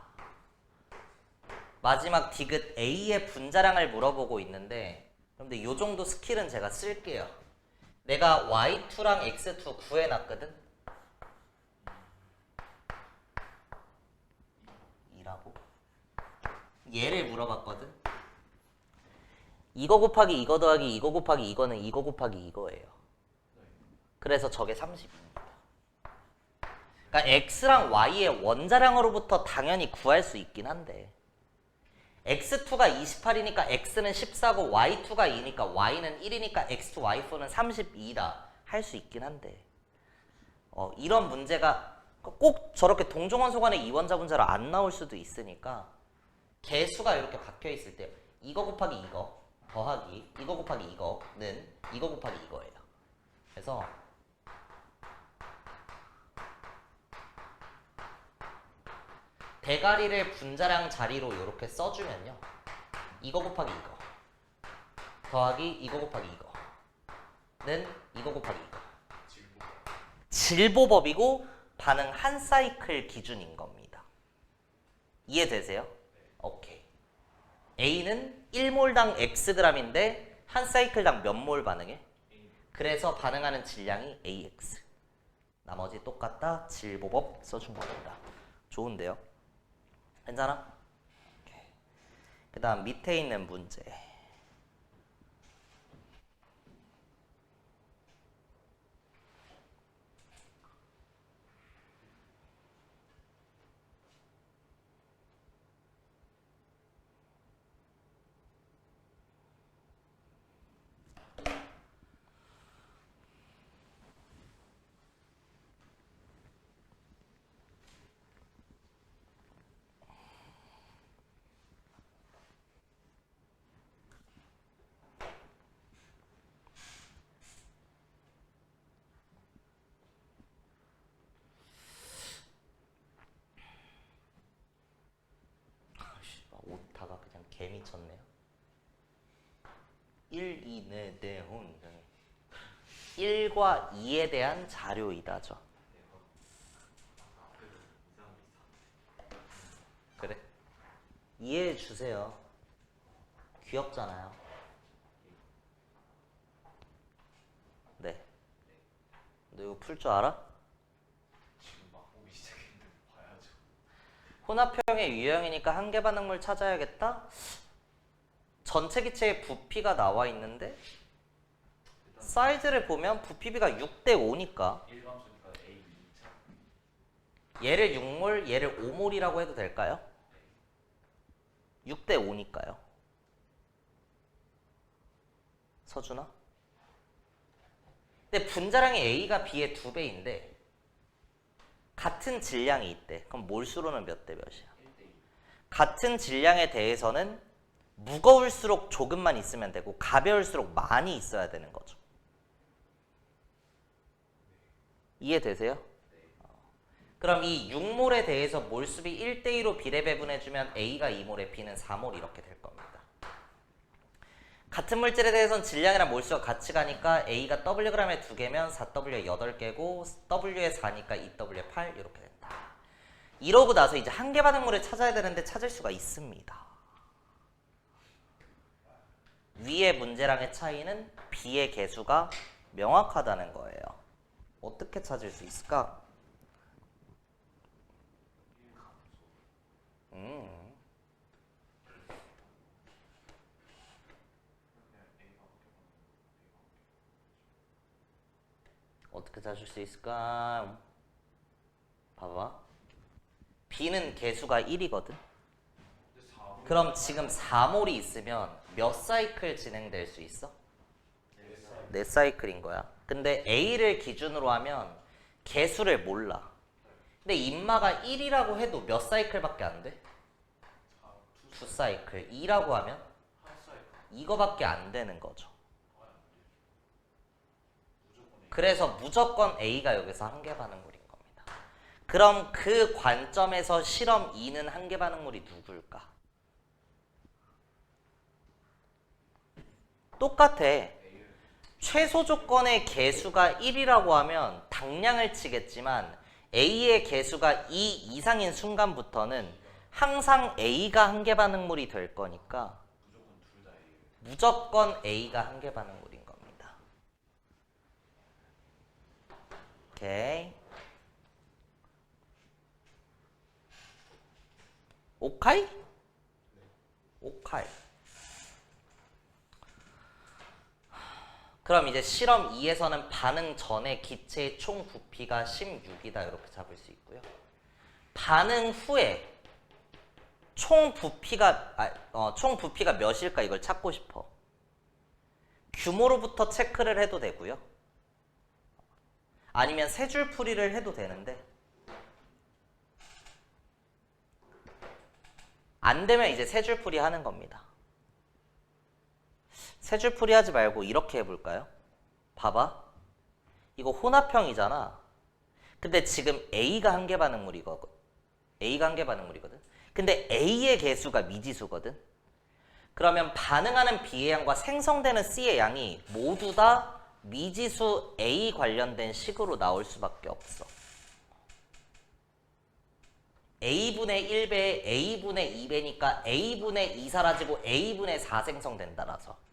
마지막 디귿 A의 분자량을 물어보고 있는데 그런데 이 정도 스킬은 제가 쓸게요. 내가 Y2랑 X2 구해놨거든. 라고 얘를 물어봤거든. 이거 곱하기 이거 더하기 이거 곱하기 이거는 이거 곱하기 이거예요. 그래서 저게 30입니다. 그러니까 x랑 y의 원자량으로부터 당연히 구할 수 있긴 한데 x2가 28이니까 x는 14고 y2가 2니까 y는 1이니까 x2, y4는 32다 할 수 있긴 한데 이런 문제가 꼭 저렇게 동종원소간의 이원자 분자로 안 나올 수도 있으니까 개수가 이렇게 박혀 있을 때 이거 곱하기 이거 더하기 이거 곱하기 이거는 이거 곱하기 이거예요. 그래서 대가리를 분자량 자리로 이렇게 써주면요. 이거 곱하기 이거 더하기 이거 곱하기 이거는 이거 곱하기 이거 질보법이고 반응 한 사이클 기준인 겁니다. 이해되세요? 오케이. A는 1몰당 Xg인데 한 사이클당 몇 몰 반응해? 그래서 반응하는 질량이 AX. 나머지 똑같다. 질보법 써준 겁니다. 좋은데요? 괜찮아? 그 다음 밑에 있는 문제. 1, 2, 네, 네, 혼. 1과 2에 대한 자료이다죠. 그래? 이해해 주세요. 귀엽잖아요. 네. 너 이거 풀 줄 알아? 지금 막 보기 시작했는데 봐야죠. 혼합형의 유형이니까 한계 반응물 찾아야겠다? 전체 기체의 부피가 나와 있는데 사이즈를 보면 부피비가 6대 5니까 일감수니까 A 2차. 얘를 6몰, 얘를 5몰이라고 해도 될까요? 6대 5니까요. 서준아? 근데 분자량이 A가 B의 2배인데 같은 질량이 있대. 그럼 몰수로는 몇 대 몇이야? 1대 2. 같은 질량에 대해서는 무거울수록 조금만 있으면 되고 가벼울수록 많이 있어야 되는 거죠. 이해되세요? 그럼 이 6몰에 대해서 몰수비 1대2로 비례 배분해주면 A가 2몰에 B는 4몰 이렇게 될 겁니다. 같은 물질에 대해서는 질량이랑 몰수가 같이 가니까 A가 Wg에 2개면 4W에 8개고 W에 4니까 2W에 8 이렇게 된다. 이러고 나서 이제 한계 반응물을 찾아야 되는데 찾을 수가 있습니다. 위의 문제량의 차이는 B의 개수가 명확하다는 거예요. 어떻게 찾을 수 있을까? 어떻게 찾을 수 있을까? 봐봐. B는 개수가 1이거든. 그럼 지금 4몰이 있으면 몇 사이클 진행될 수 있어? 4사이클인 거야. 근데 A를 기준으로 하면 개수를 몰라. 근데 인마가 1이라고 해도 몇 사이클밖에 안 돼? 2사이클. 2라고 하면 이거밖에 안 되는 거죠. 그래서 무조건 A가 여기서 한계 반응물인 겁니다. 그럼 그 관점에서 실험 2는 한계 반응물이 누굴까? 똑같아. 최소 조건의 개수가 1이라고 하면 당량을 치겠지만 A의 개수가 2 이상인 순간부터는 항상 A가 한계 반응물이 될 거니까 무조건 A가 한계 반응물인 겁니다. 오케이. 오카이? 오카이. 그럼 이제 실험 2에서는 반응 전에 기체의 총 부피가 16이다 이렇게 잡을 수 있고요. 반응 후에 총 부피가 몇일까 이걸 찾고 싶어. 규모로부터 체크를 해도 되고요. 아니면 세 줄 풀이를 해도 되는데 안 되면 이제 세 줄 풀이 하는 겁니다. 세 줄 풀이 하지 말고 이렇게 해볼까요? 봐봐. 이거 혼합형이잖아. 근데 지금 A가 한계 반응물이거든. A가 한계 반응물이거든. 근데 A의 개수가 미지수거든. 그러면 반응하는 B의 양과 생성되는 C의 양이 모두 다 미지수 A 관련된 식으로 나올 수밖에 없어. A분의 1배에 A분의 2배니까 A분의 2 사라지고 A분의 4 생성된다라서.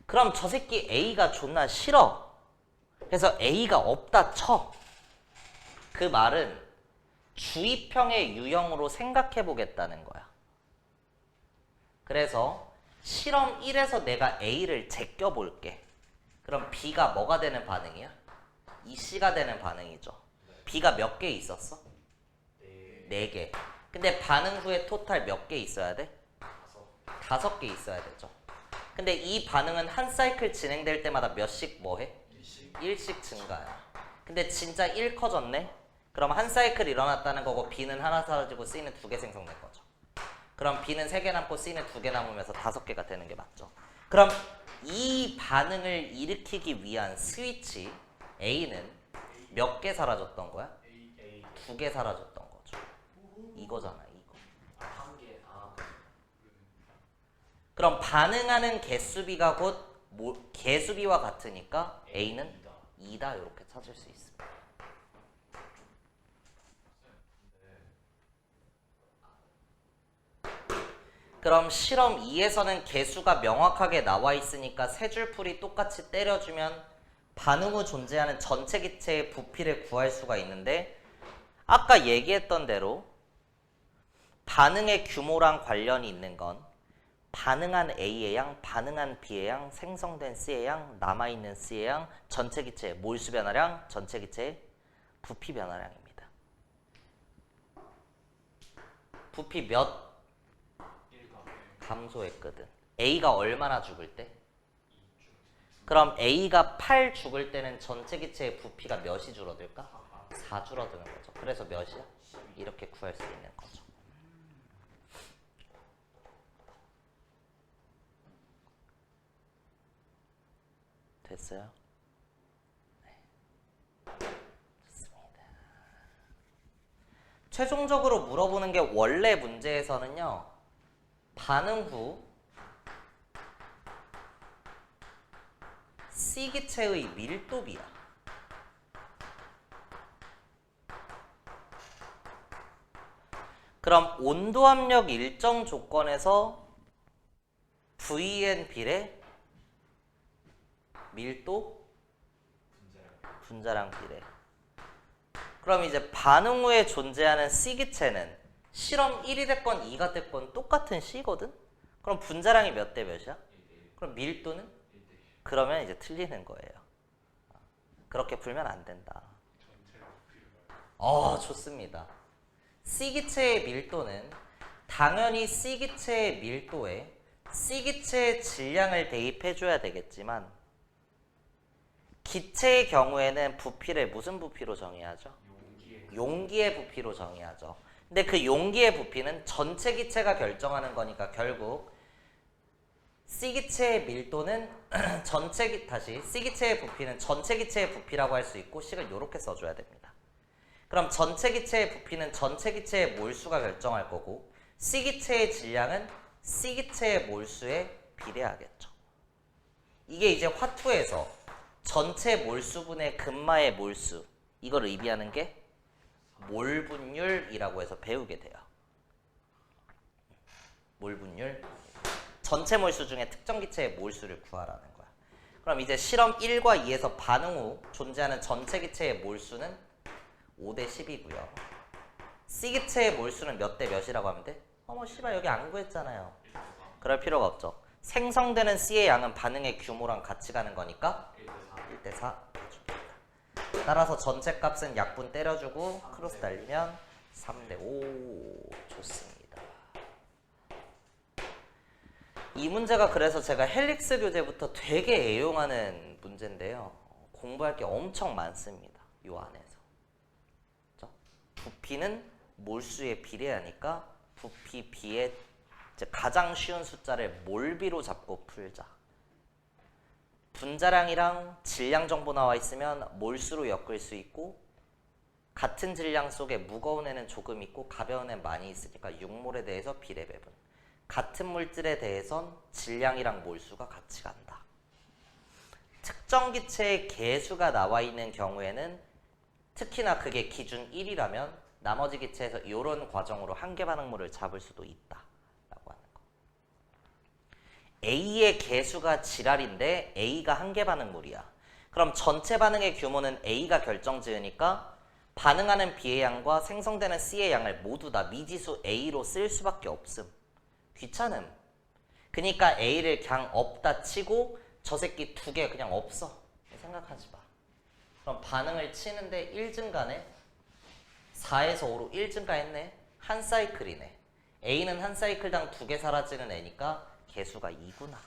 그럼 저 새끼 A가 존나 싫어. 그래서 A가 없다 쳐. 그 말은 주입형의 유형으로 생각해 보겠다는 거야. 그래서 실험 1에서 내가 A를 제껴 볼게. 그럼 B가 뭐가 되는 반응이야? 이 C가 되는 반응이죠. B가 몇 개 있었어? 4개. 근데 반응 후에 토탈 몇 개 있어야 돼? 5개 있어야 되죠. 근데 이 반응은 한 사이클 진행될 때마다 몇씩 뭐해? 1씩 증가야. 근데 진짜 1 커졌네? 그럼 한 사이클 일어났다는 거고 B는 하나 사라지고 C는 2개 생성된 거죠. 그럼 B는 3개 남고 C는 2개 남으면서 5개가 되는 게 맞죠. 그럼 이 반응을 일으키기 위한 스위치 A는 몇 개 사라졌던 거야? 2개 사라졌던 거죠. 이거잖아, 이거. 한 개. 그럼 반응하는 개수비가 곧 개수비와 같으니까 A는 2다 이렇게 찾을 수 있습니다. 그럼 실험 2에서는 개수가 명확하게 나와 있으니까 세 줄 풀이 똑같이 때려주면 반응 후 존재하는 전체 기체의 부피를 구할 수가 있는데 아까 얘기했던 대로 반응의 규모랑 관련이 있는 건 반응한 A의 양, 반응한 B의 양, 생성된 C의 양, 남아있는 C의 양, 전체 기체의 몰수 변화량, 전체 기체의 부피 변화량입니다. 부피 몇 감소했거든. A가 얼마나 죽을 때? 그럼 A가 8 죽을 때는 전체 기체의 부피가 몇이 줄어들까? 4 줄어드는 거죠. 그래서 몇이야? 이렇게 구할 수 있는 거죠. 됐어요? 네. 좋습니다. 최종적으로 물어보는 게 원래 문제에서는요. 반응 후 C 기체의 밀도비야. 그럼 온도 압력 일정 조건에서 VN 비례 밀도 분자량 비례. 그럼 이제 반응 후에 존재하는 C 기체는 실험 1이 됐건 2가 됐건 똑같은 C거든? 그럼 분자량이 몇 대 몇이야? 그럼 밀도는? 그러면 이제 틀리는 거예요. 그렇게 풀면 안 된다. 좋습니다. C 기체의 밀도는 당연히 C 기체의 밀도에 C 기체의 질량을 대입해줘야 되겠지만 기체의 경우에는 부피를 무슨 부피로 정의하죠? 용기의 부피로 정의하죠. 근데 그 용기의 부피는 전체 기체가 결정하는 거니까 결국 C 기체의 밀도는 C 기체의 부피는 전체 기체의 부피라고 할 수 있고 C를 이렇게 써줘야 됩니다. 그럼 전체 기체의 부피는 전체 기체의 몰수가 결정할 거고 C 기체의 질량은 C 기체의 몰수에 비례하겠죠. 이게 이제 화투에서 전체 몰수분의 금마의 몰수 이걸 의미하는 게 몰분율이라고 해서 배우게 돼요. 몰분율. 전체 몰수 중에 특정 기체의 몰수를 구하라는 거야. 그럼 이제 실험 1과 2에서 반응 후 존재하는 전체 기체의 몰수는 5대 10이고요. C 기체의 몰수는 몇 대 몇이라고 하면 돼? 씨발 여기 안 구했잖아요. 그럴 필요가 없죠. 생성되는 C의 양은 반응의 규모랑 같이 가는 거니까 1대 4 해줍니다. 따라서 전체 값은 약분 때려주고 크로스 달리면 3대 5 좋습니다. 이 문제가 그래서 제가 헬릭스 교재부터 되게 애용하는 문제인데요. 공부할 게 엄청 많습니다. 이 안에서. 그렇죠? 부피는 몰수에 비례하니까 부피 B의 가장 쉬운 숫자를 몰비로 잡고 풀자. 분자량이랑 질량 정보 나와 있으면 몰수로 엮을 수 있고 같은 질량 속에 무거운 애는 조금 있고 가벼운 애는 많이 있으니까 6몰에 대해서 비례 배분. 같은 물질에 대해선 질량이랑 몰수가 같이 간다. 특정 기체의 개수가 나와 있는 경우에는 특히나 그게 기준 1이라면 나머지 기체에서 이런 과정으로 한계 반응물을 잡을 수도 있다. 라고 하는 거. A의 개수가 지랄인데 A가 한계 반응물이야. 그럼 전체 반응의 규모는 A가 결정지으니까 반응하는 B의 양과 생성되는 C의 양을 모두 다 미지수 A로 쓸 수밖에 없음. 귀찮음. 그러니까 A를 그냥 없다 치고 저 새끼 2개 그냥 없어. 생각하지 마. 그럼 반응을 치는데 1 증가네. 4에서 5로 1 증가했네. 한 사이클이네. A는 한 사이클당 2개 사라지는 애니까 개수가 2구나.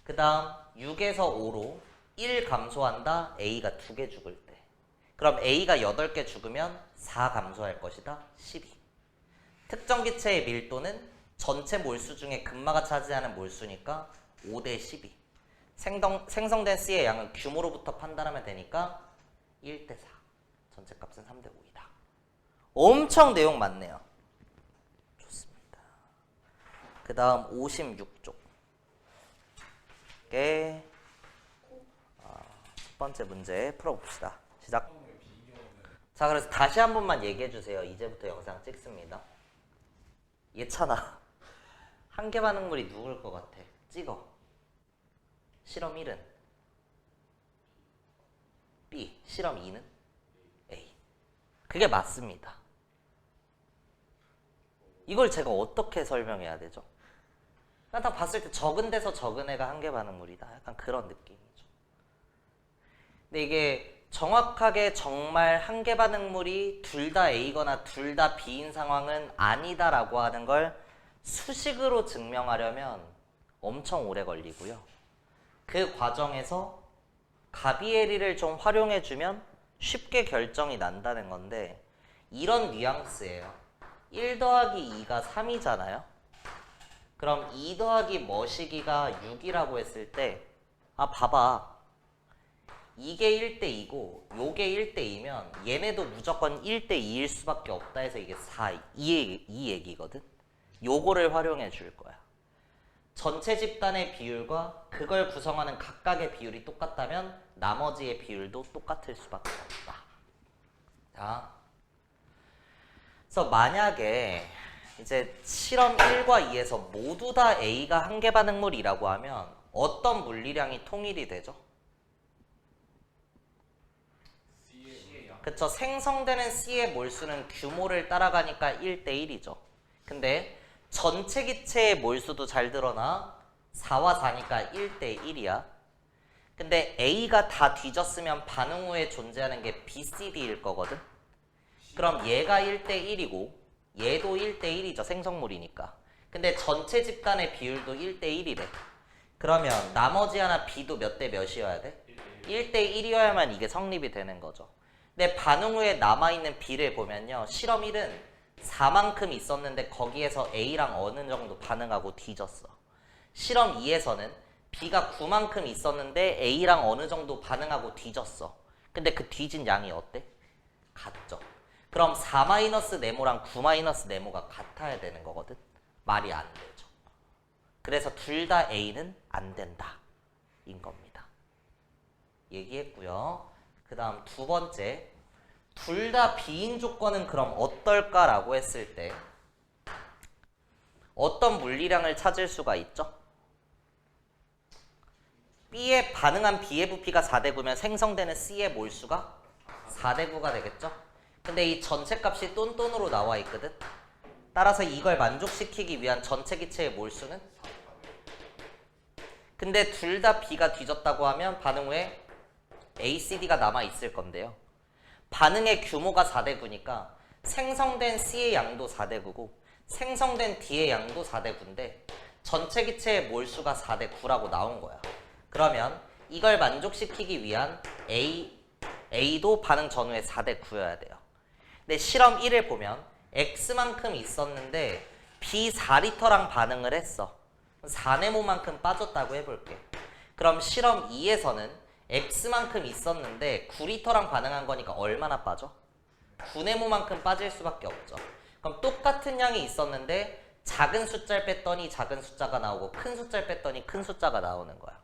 그 다음 6에서 5로 1 감소한다. A가 2개 죽을 때. 그럼 A가 8개 죽으면 4 감소할 것이다. 12. 특정 기체의 밀도는 전체 몰수 중에 금마가 차지하는 몰수니까 5대 12. 생성된 C의 양은 규모로부터 판단하면 되니까 1대 4. 전체 값은 3대 5이다. 엄청 내용 많네요. 좋습니다. 그 다음 56쪽. 게 첫 번째 문제 풀어봅시다. 시작. 자, 그래서 다시 한 번만 얘기해 주세요. 이제부터 영상 찍습니다. 예찬아, 한계 반응물이 누굴 것 같아? 찍어. 실험 1은 B, 실험 2는 A. 그게 맞습니다. 이걸 제가 어떻게 설명해야 되죠? 그냥 딱 봤을 때 적은 데서 적은 애가 한계 반응물이다. 약간 그런 느낌이죠. 근데 이게 정확하게 정말 한계 반응물이 둘 다 A거나 둘 다 B인 상황은 아니다라고 하는 걸 수식으로 증명하려면 엄청 오래 걸리고요. 그 과정에서 가비에리를 좀 활용해주면 쉽게 결정이 난다는 건데 이런 뉘앙스예요. 1 더하기 2가 3이잖아요. 그럼 2 더하기 뭐시기가 6이라고 했을 때 봐봐. 이게 1대2고 요게 1대2면 얘네도 무조건 1대2일 수밖에 없다 해서 이게 4, 이 얘기거든. 요거를 활용해 줄 거야. 전체 집단의 비율과 그걸 구성하는 각각의 비율이 똑같다면 나머지의 비율도 똑같을 수밖에 없다. 자, 그래서 만약에 이제 실험 1과 2에서 모두 다 A가 한계 반응물이라고 하면 어떤 물리량이 통일이 되죠? 그쵸, 생성되는 C의 몰수는 규모를 따라가니까 1대1이죠. 근데 전체 기체의 몰수도 잘 드러나 4와 4니까 1대1이야. 근데 A가 다 뒤졌으면 반응 후에 존재하는 게 B, C, D일 거거든. 그럼 얘가 1대1이고 얘도 1대1이죠. 생성물이니까. 근데 전체 집단의 비율도 1대1이래. 그러면 나머지 하나 B도 몇 대 몇이어야 돼? 1대1이어야만 이게 성립이 되는 거죠. 근데 반응 후에 남아있는 B를 보면요. 실험 1은 4만큼 있었는데 거기에서 A랑 어느 정도 반응하고 뒤졌어. 실험 2에서는 B가 9만큼 있었는데 A랑 어느 정도 반응하고 뒤졌어. 근데 그 뒤진 양이 어때? 같죠. 그럼 4-네모랑 9-네모가 같아야 되는 거거든. 말이 안 되죠. 그래서 둘 다 A는 안 된다. 인 겁니다. 얘기했고요. 그 다음 두 번째, 둘 다 B인 조건은 그럼 어떨까라고 했을 때 어떤 물리량을 찾을 수가 있죠? B에 반응한 B의 부피가 4대 9면 생성되는 C의 몰수가 4대 9가 되겠죠? 근데 이 전체 값이 똔똔으로 나와 있거든? 따라서 이걸 만족시키기 위한 전체 기체의 몰수는? 근데 둘 다 B가 뒤졌다고 하면 반응 후에 ACD가 남아있을 건데요. 반응의 규모가 4대 9니까 생성된 C의 양도 4대 9고 생성된 D의 양도 4대 9인데 전체 기체의 몰수가 4대 9라고 나온 거야. 그러면 이걸 만족시키기 위한 A도 반응 전후에 4대 9여야 돼요. 근데 실험 1을 보면 X만큼 있었는데 B 4리터랑 반응을 했어. 4네모만큼 빠졌다고 해볼게. 그럼 실험 2에서는 X만큼 있었는데 9리터랑 반응한 거니까 얼마나 빠져? 9네모만큼 빠질 수밖에 없죠. 그럼 똑같은 양이 있었는데 작은 숫자를 뺐더니 작은 숫자가 나오고 큰 숫자를 뺐더니 큰 숫자가 나오는 거야.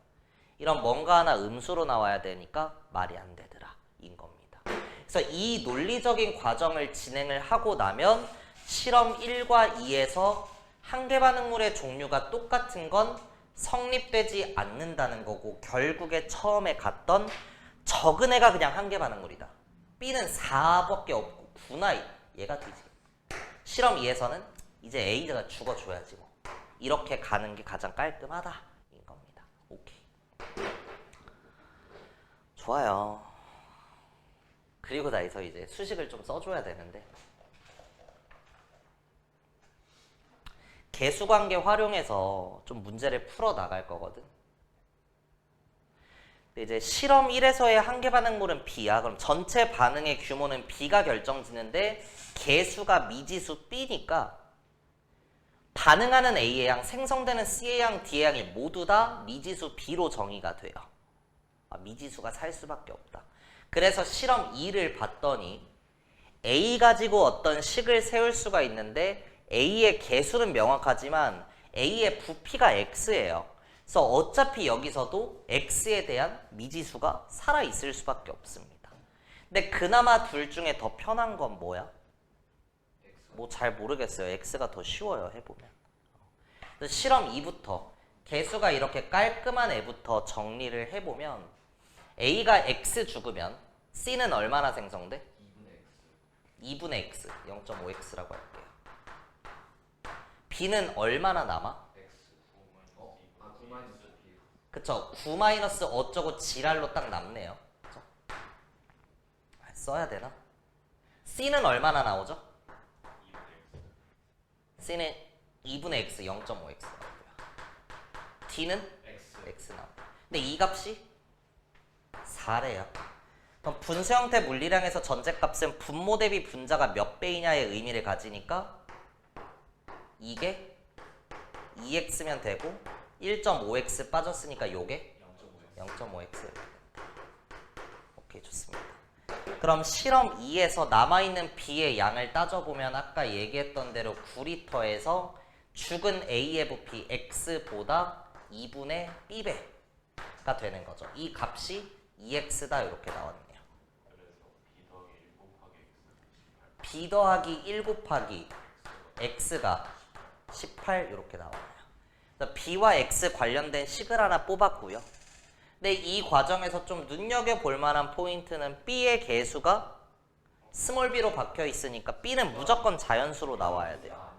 이런 뭔가 하나 음수로 나와야 되니까 말이 안 되더라. 인 겁니다. 그래서 이 논리적인 과정을 진행을 하고 나면 실험 1과 2에서 한계 반응물의 종류가 똑같은 건 성립되지 않는다는 거고 결국에 처음에 갔던 적은 애가 그냥 한계 반응물이다. B는 4밖에 없고 9나 얘가 뒤지. 실험 2에서는 이제 A가 죽어줘야지 뭐. 이렇게 가는 게 가장 깔끔하다. 인 겁니다. 오케이. 좋아요. 그리고 나서 이제 수식을 좀 써줘야 되는데 개수관계 활용해서 좀 문제를 풀어 나갈 거거든. 근데 이제 실험 1에서의 한계 반응물은 B야. 그럼 전체 반응의 규모는 B가 결정지는데 개수가 미지수 B니까 반응하는 A의 양, 생성되는 C의 양, D의 양이 모두 다 미지수 B로 정의가 돼요. 미지수가 살 수밖에 없다. 그래서 실험 2를 봤더니 A 가지고 어떤 식을 세울 수가 있는데 A의 개수는 명확하지만 A의 부피가 X예요. 그래서 어차피 여기서도 x에 대한 미지수가 살아있을 수밖에 없습니다. 근데 그나마 둘 중에 더 편한 건 뭐야? 뭐 잘 모르겠어요. x가 더 쉬워요. 해보면. 그래서 실험 2부터 개수가 이렇게 깔끔한 애부터 정리를 해보면 a가 x 죽으면 c는 얼마나 생성돼? 2분의 x 0.5x라고 할게요. b는 얼마나 남아? 그쵸. 9 마이너스 어쩌고 지랄로 딱 남네요. 그쵸? 써야 되나? c는 얼마나 나오죠? c는 2분의 x 0.5x 나오고요. d는 x 나옵니다. 근데 이 값이 4래요. 그럼 분수 형태 물리량에서 전제값은 분모 대비 분자가 몇 배이냐의 의미를 가지니까 이게 2x면 되고 1.5x 빠졌으니까 요게 0.5x. 오케이, 좋습니다. 그럼 실험 2에서 남아있는 b의 양을 따져보면 아까 얘기했던 대로 9리터에서 죽은 AFP x보다 2분의 b배가 되는 거죠. 이 값이 2x다 이렇게 나왔네요. b 더하기 1 곱하기 x가 18 이렇게 나와요. b와 x 관련된 식을 하나 뽑았고요. 근데 이 과정에서 좀 눈여겨볼 만한 포인트는 b의 개수가 스몰 b로 박혀 있으니까 b는 무조건 자연수로 나와야 돼요.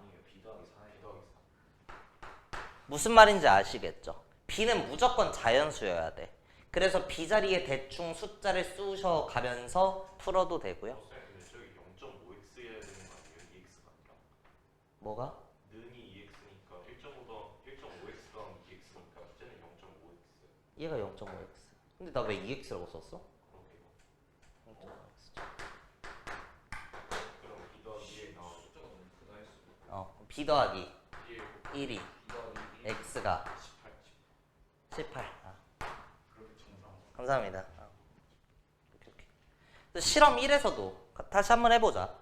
무슨 말인지 아시겠죠? b는 무조건 자연수여야 돼. 그래서 b 자리에 대충 숫자를 쑤셔가면서 풀어도 되고요. 저기 0.5x여야 되는 거 아니에요? 2x가 아니라? 뭐가? 는이 2x니까 1.5x 더하기 2x니까 숫자는 0.5x. 얘가 0.5x. 근데 나 왜 2x라고 썼어? 그러게요. 0.5x. 그럼 b 더하기 1 나오고 숫자가 너무 크다 했어. b 더하기 1 1이 b 더하기 1 x가 18. 18. 그렇게 정상. 감사합니다. 이렇게. 그래서 실험 1에서도 다시 한번 해보자.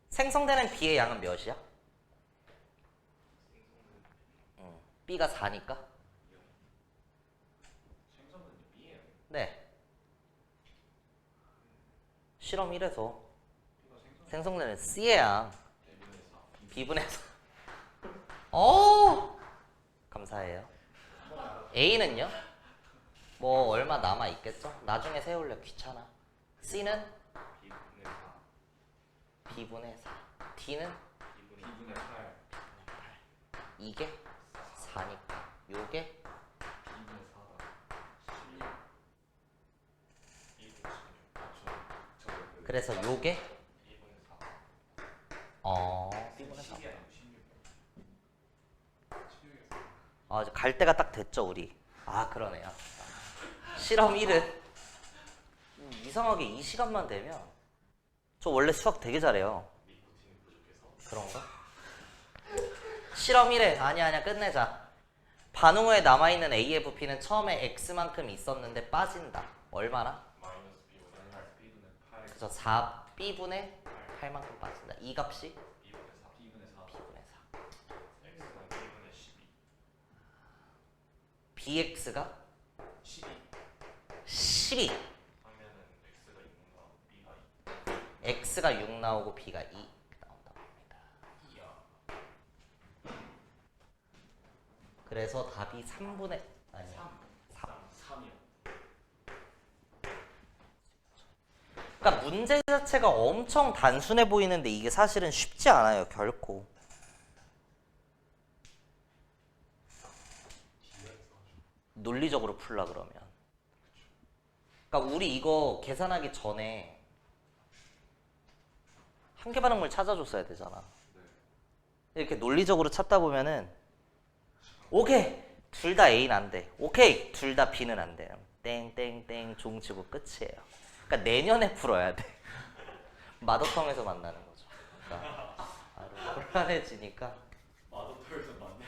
생성되는 b의 양은 몇이야? b가 4니까? 생성은 b예요. 네. 실험 1에서 생성되는 c의 양 b분의 4. 감사해요. a는요? 뭐 얼마 남아 있겠죠? 나중에 세울래 귀찮아. c는 b분의 4. b분의 4. d는 b분의 8. 이게 4니까 요게 b분의 4다. 16. b분의 16. 저 그래서 요게 b분의 4. b분의 4. 16. 이제 갈 때가 딱 됐죠 우리. 그러네요. 실험 1은 이상하게 이 시간만 되면 저 원래 수학 되게 잘해요. 니코틴이 부족해서. 그런가? 실험 1회 아니야 끝내자. 반응 후에 남아있는 AFP는 처음에 X만큼 있었는데 빠진다. 얼마나? 마이너스 b보다 b분의 8. 그래서 4B분의 8만큼 빠진다. 이 값이 b분의 4. b분의 4. B분의 4. x는 b분의 12. BX가 12 12. 하면은 x가 6 나오고 b가 2. X가 6 나오고 B가 2 나온다고 합니다. 이야. 그래서 답이 3분의 3이요. 그러니까 문제 자체가 엄청 단순해 보이는데 이게 사실은 쉽지 않아요. 결코. 논리적으로 풀라 그러면. 그러니까 우리 이거 계산하기 전에 한계 반응물 찾아줬어야 되잖아. 이렇게 논리적으로 찾다 보면은 오케이 둘 다 A는 안 돼. 오케이 둘 다 B는 안 돼요. 땡땡땡 종치고 끝이에요. 그러니까 내년에 풀어야 돼. 마더텅에서 만나는 거죠. 그러니까 곤란해지니까. 마더터에서 만나는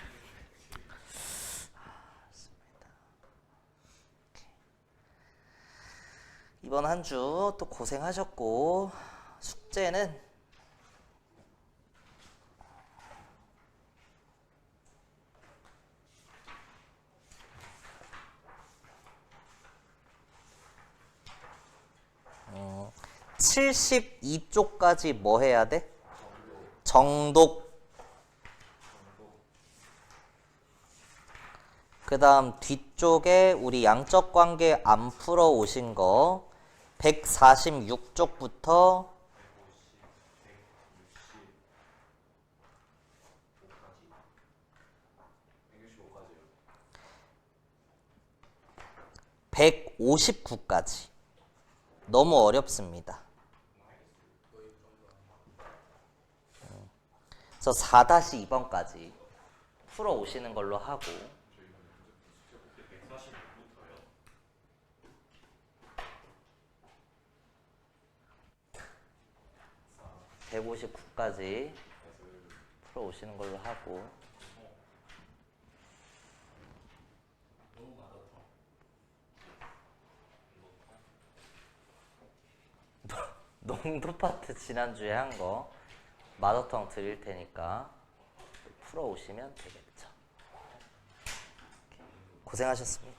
이번 한 주 또 고생하셨고 숙제는 72쪽까지 뭐 해야 돼? 정독. 그 다음 뒤쪽에 우리 양적 관계 안 풀어 오신 거 146쪽부터 159까지. 너무 어렵습니다. 그래서 4-2번까지 풀어 오시는 걸로 하고 159까지 풀어 오시는 걸로 하고 농도 파트 지난주에 한 거 마더텅 드릴 테니까 풀어 오시면 되겠죠. 고생하셨습니다.